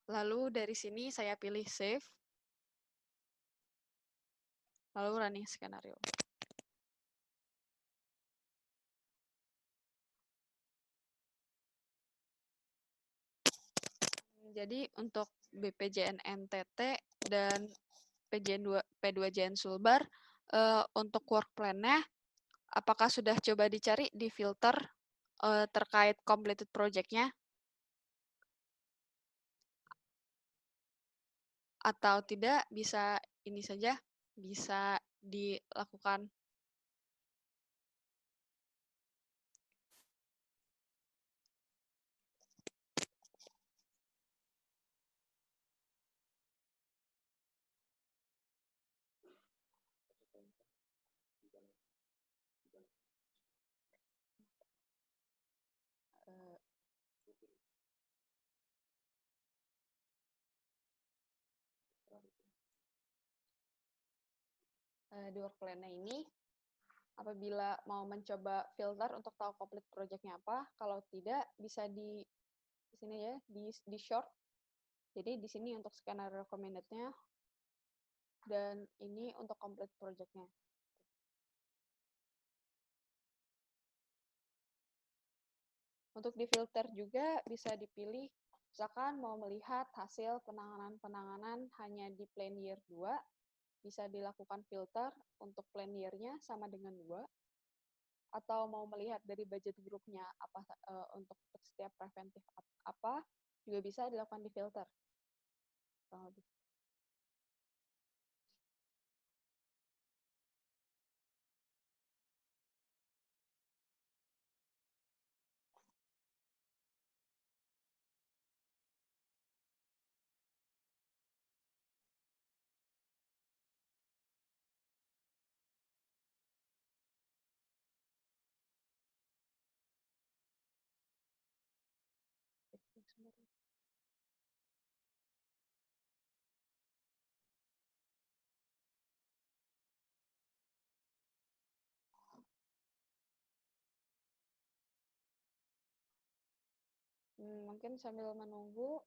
Lalu dari sini saya pilih save. Lalu running skenario. Jadi untuk BPJN NTT dan P2JN Sulbar untuk work plan-nya apakah sudah coba dicari di filter terkait completed project-nya? Atau tidak, bisa ini saja, bisa dilakukan di work plan-nya ini. Apabila mau mencoba filter untuk tahu complete project-nya apa, kalau tidak bisa di sini ya, di short. Jadi di sini untuk skenario recommended-nya dan ini untuk complete project-nya. Untuk di filter juga bisa dipilih, misalkan mau melihat hasil penanganan hanya di plan year 2, bisa dilakukan filter untuk plan year-nya sama dengan 2, atau mau melihat dari budget grupnya apa untuk setiap preventif apa, juga bisa dilakukan di filter. Mungkin sambil menunggu,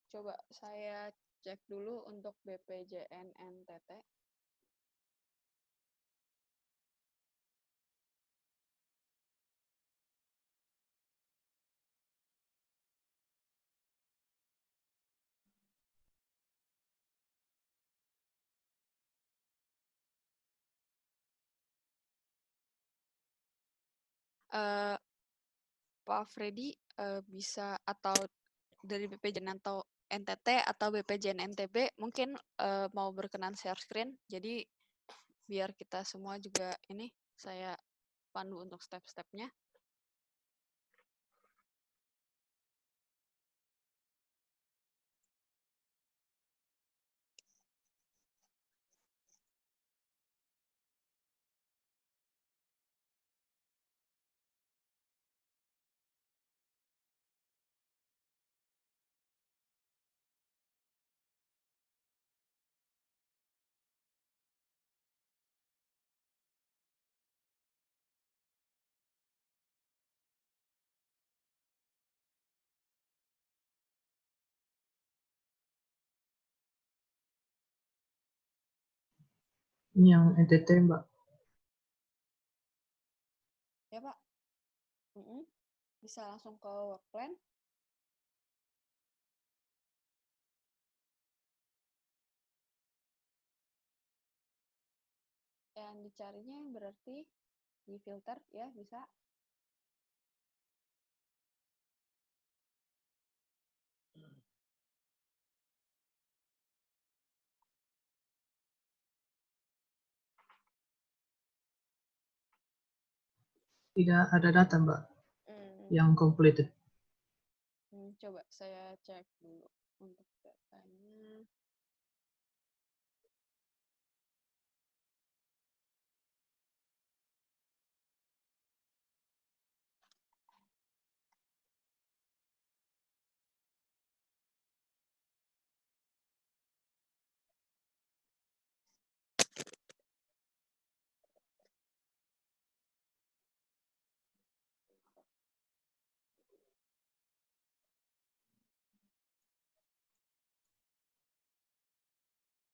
coba saya cek dulu untuk BPJN NTT. Pak Freddy bisa atau dari BPJN atau NTT atau BPJN NTB mungkin mau berkenan share screen. Jadi biar kita semua juga ini saya pandu untuk step-stepnya.
Ini yang NTT, Mbak.
Ya, Pak. Bisa langsung ke work plan. Yang dicarinya berarti di filter ya, bisa.
Tidak ada data, Mbak, yang completed.
Coba saya cek dulu untuk datanya.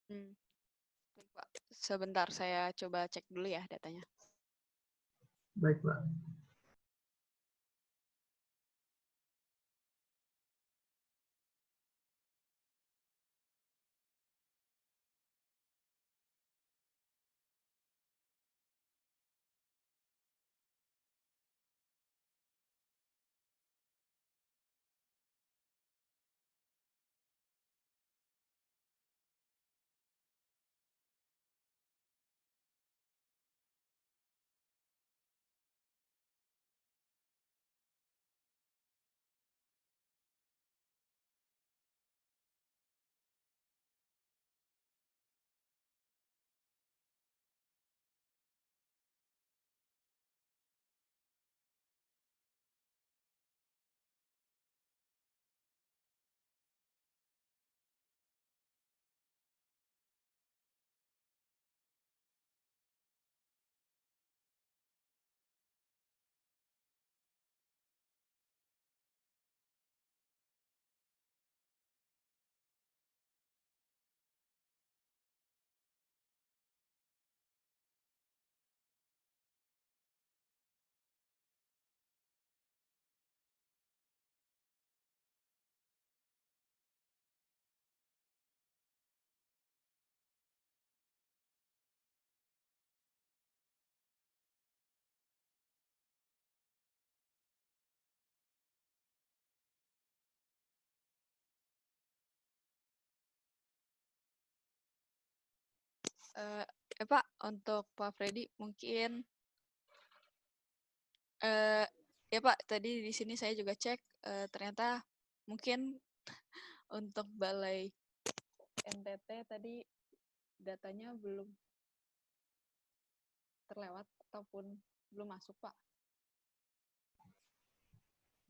Baik, Pak. Sebentar, saya coba cek dulu ya datanya.
Baik, Mbak.
Pak, untuk Pak Freddy mungkin ya Pak, tadi di sini saya juga cek ternyata mungkin untuk balai NTT tadi datanya belum terlewat ataupun belum masuk, Pak.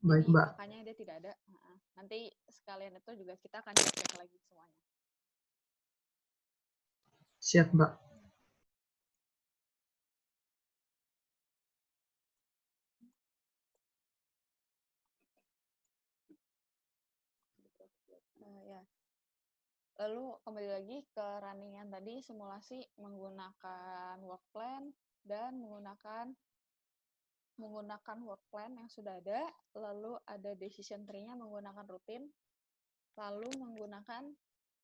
Baik,
Jadi
Mbak.
makanya dia tidak ada. Nanti sekalian itu juga kita akan cek lagi semuanya.
Siap, Mbak.
Ya. Lalu kembali lagi ke runningan tadi, simulasi menggunakan work plan dan menggunakan work plan yang sudah ada, lalu ada decision tree-nya menggunakan rutin, lalu menggunakan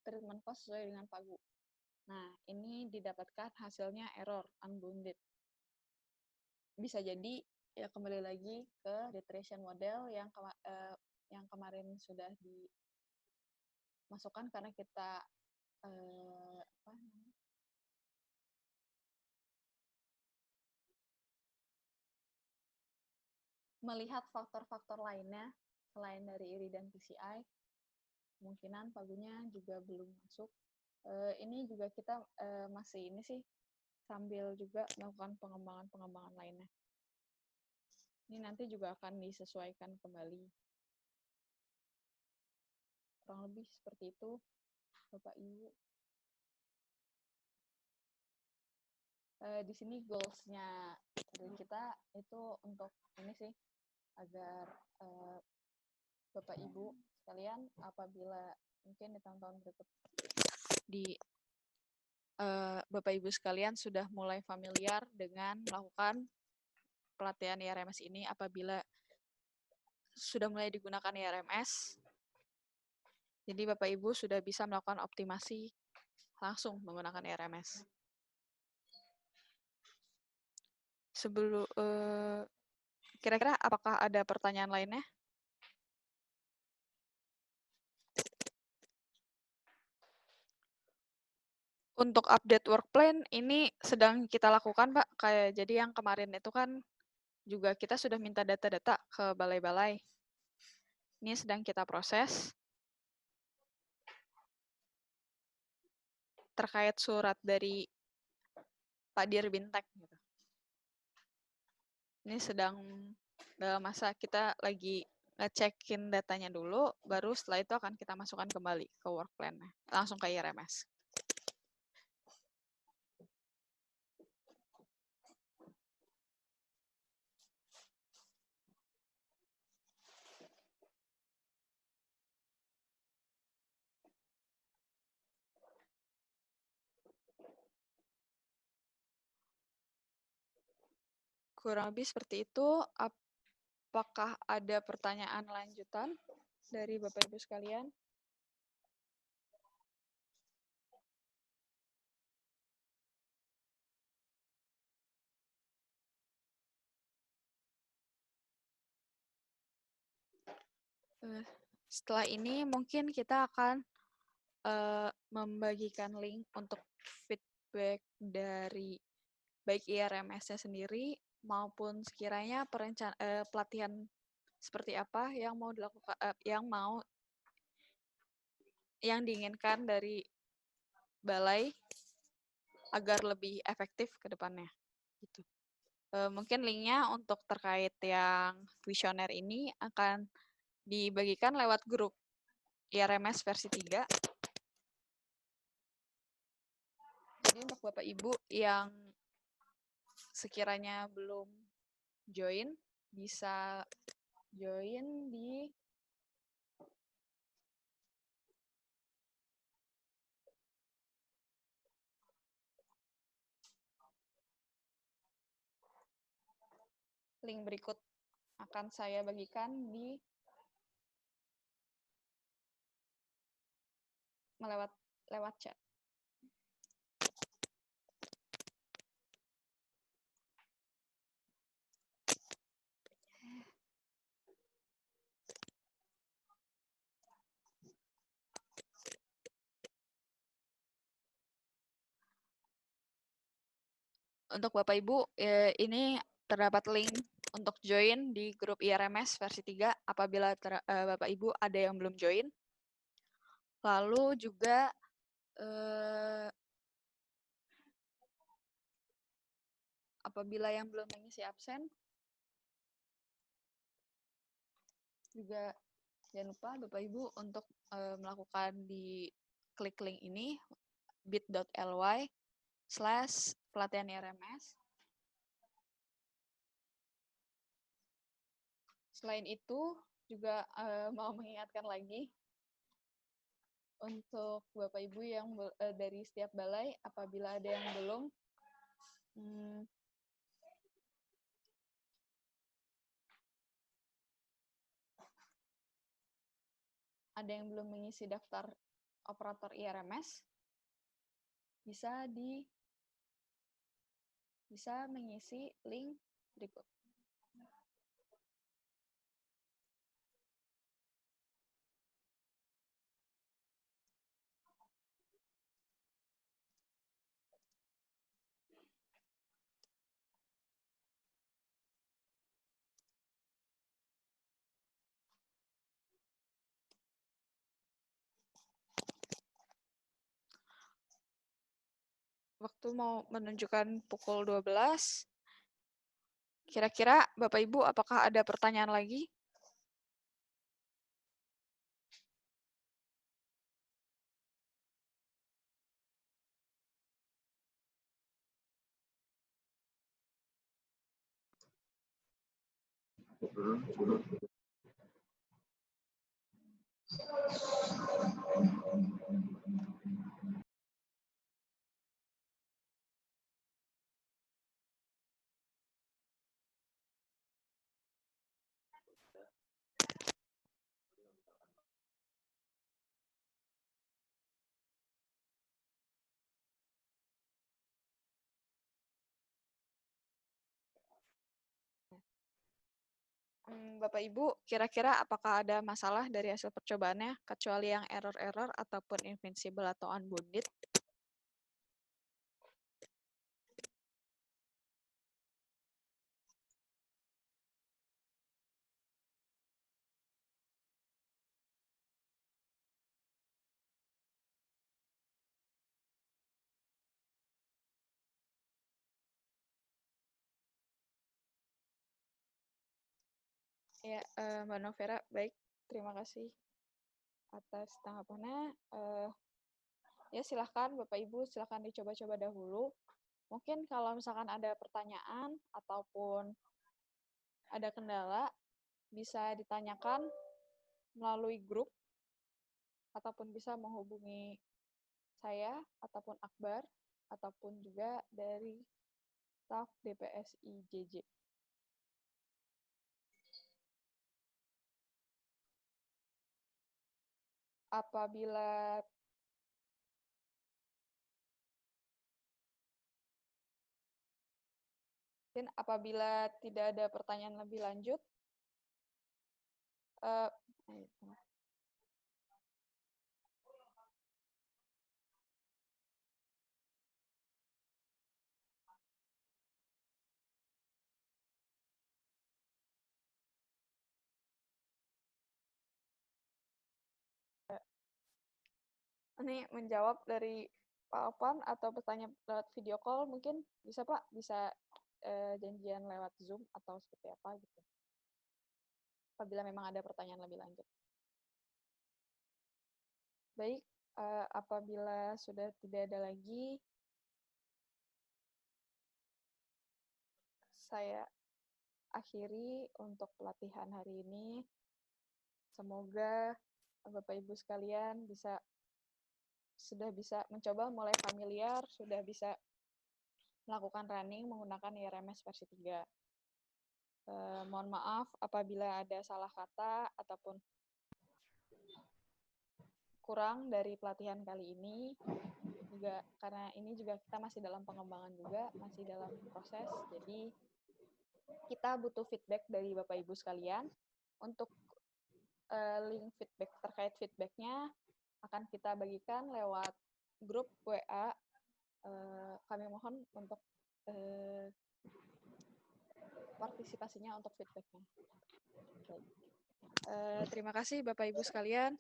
treatment cost sesuai dengan pagu. Nah, ini didapatkan hasilnya error, unbounded. Bisa jadi, ya kembali lagi ke iteration model yang kemarin sudah dimasukkan karena kita melihat faktor-faktor lainnya selain dari IRI dan PCI, kemungkinan pagunya juga belum masuk. Ini juga kita masih ini sih sambil juga melakukan pengembangan lainnya. Ini nanti juga akan disesuaikan kembali. Kurang lebih seperti itu, Bapak Ibu. Di sini goals-nya dari kita itu untuk ini sih, agar Bapak Ibu sekalian apabila mungkin di tahun-tahun berikut Bapak Ibu sekalian sudah mulai familiar dengan melakukan pelatihan IRMS ini apabila sudah mulai digunakan IRMS. Jadi Bapak Ibu sudah bisa melakukan optimasi langsung menggunakan IRMS. Sebelum kira-kira apakah ada pertanyaan lainnya? Untuk update work plan ini sedang kita lakukan, Pak. Jadi yang kemarin itu kan juga kita sudah minta data-data ke balai-balai. Ini sedang kita proses. Terkait surat dari Pak Dirbintek. Gitu. Ini sedang dalam masa kita lagi ngecekin datanya dulu, baru setelah itu akan kita masukkan kembali ke work plan-nya. Langsung ke IRMS. Kurang lebih seperti itu. Apakah ada pertanyaan lanjutan dari Bapak Ibu sekalian? Setelah ini mungkin kita akan membagikan link untuk feedback dari baik IRMS-nya sendiri maupun sekiranya pelatihan seperti apa yang mau dilakukan, yang diinginkan dari balai agar lebih efektif ke depannya. Gitu. Mungkin linknya untuk terkait yang kuesioner ini akan dibagikan lewat grup IRMS versi 3. Jadi untuk Bapak Ibu yang sekiranya belum join, bisa join di link berikut. Akan saya bagikan di lewat chat. Untuk Bapak Ibu, ini terdapat link untuk join di grup IRMS versi 3 apabila Bapak Ibu ada yang belum join. Lalu juga apabila yang belum mengisi absen, juga jangan lupa Bapak Ibu untuk melakukan di klik link ini bit.ly/pelatihan IRMS. Selain itu, juga mau mengingatkan lagi untuk Bapak Ibu yang dari setiap balai, apabila ada yang belum, mengisi daftar operator IRMS, bisa mengisi link berikut. Waktu mau menunjukkan pukul 12. Kira-kira Bapak Ibu apakah ada pertanyaan lagi? Bapak Ibu, kira-kira apakah ada masalah dari hasil percobaannya, kecuali yang error-error ataupun invincible atau unbounded? Ya, Mbak Novera, baik. Terima kasih atas tanggapannya. Ya, silahkan Bapak Ibu, silahkan dicoba-coba dahulu. Mungkin kalau misalkan ada pertanyaan ataupun ada kendala, bisa ditanyakan melalui grup, ataupun bisa menghubungi saya, ataupun Akbar, ataupun juga dari staf DPSI JJ. Apabila tidak ada pertanyaan lebih lanjut, ini menjawab dari Pak Alvan atau bertanya lewat video call, mungkin bisa Pak, bisa janjian lewat Zoom atau seperti apa gitu. Apabila memang ada pertanyaan lebih lanjut. Baik, apabila sudah tidak ada lagi, saya akhiri untuk pelatihan hari ini. Semoga Bapak Ibu sekalian sudah bisa mencoba mulai familiar, sudah bisa melakukan running menggunakan IRMS versi 3. Mohon maaf apabila ada salah kata ataupun kurang dari pelatihan kali ini, juga karena ini juga kita masih dalam pengembangan juga, masih dalam proses, jadi kita butuh feedback dari Bapak Ibu sekalian. Untuk link feedback terkait feedbacknya akan kita bagikan lewat grup WA. Kami mohon untuk partisipasinya untuk feedbacknya. Terima kasih Bapak Ibu sekalian.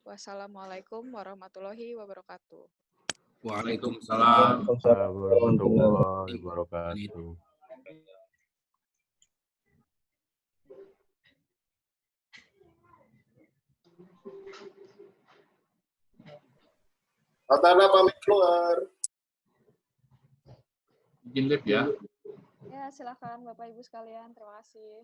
Wassalamualaikum warahmatullahi wabarakatuh.
Waalaikumsalam
warahmatullahi wabarakatuh.
Tata pamit keluar.
Izin live ya.
Ya, silakan Bapak Ibu sekalian. Terima kasih.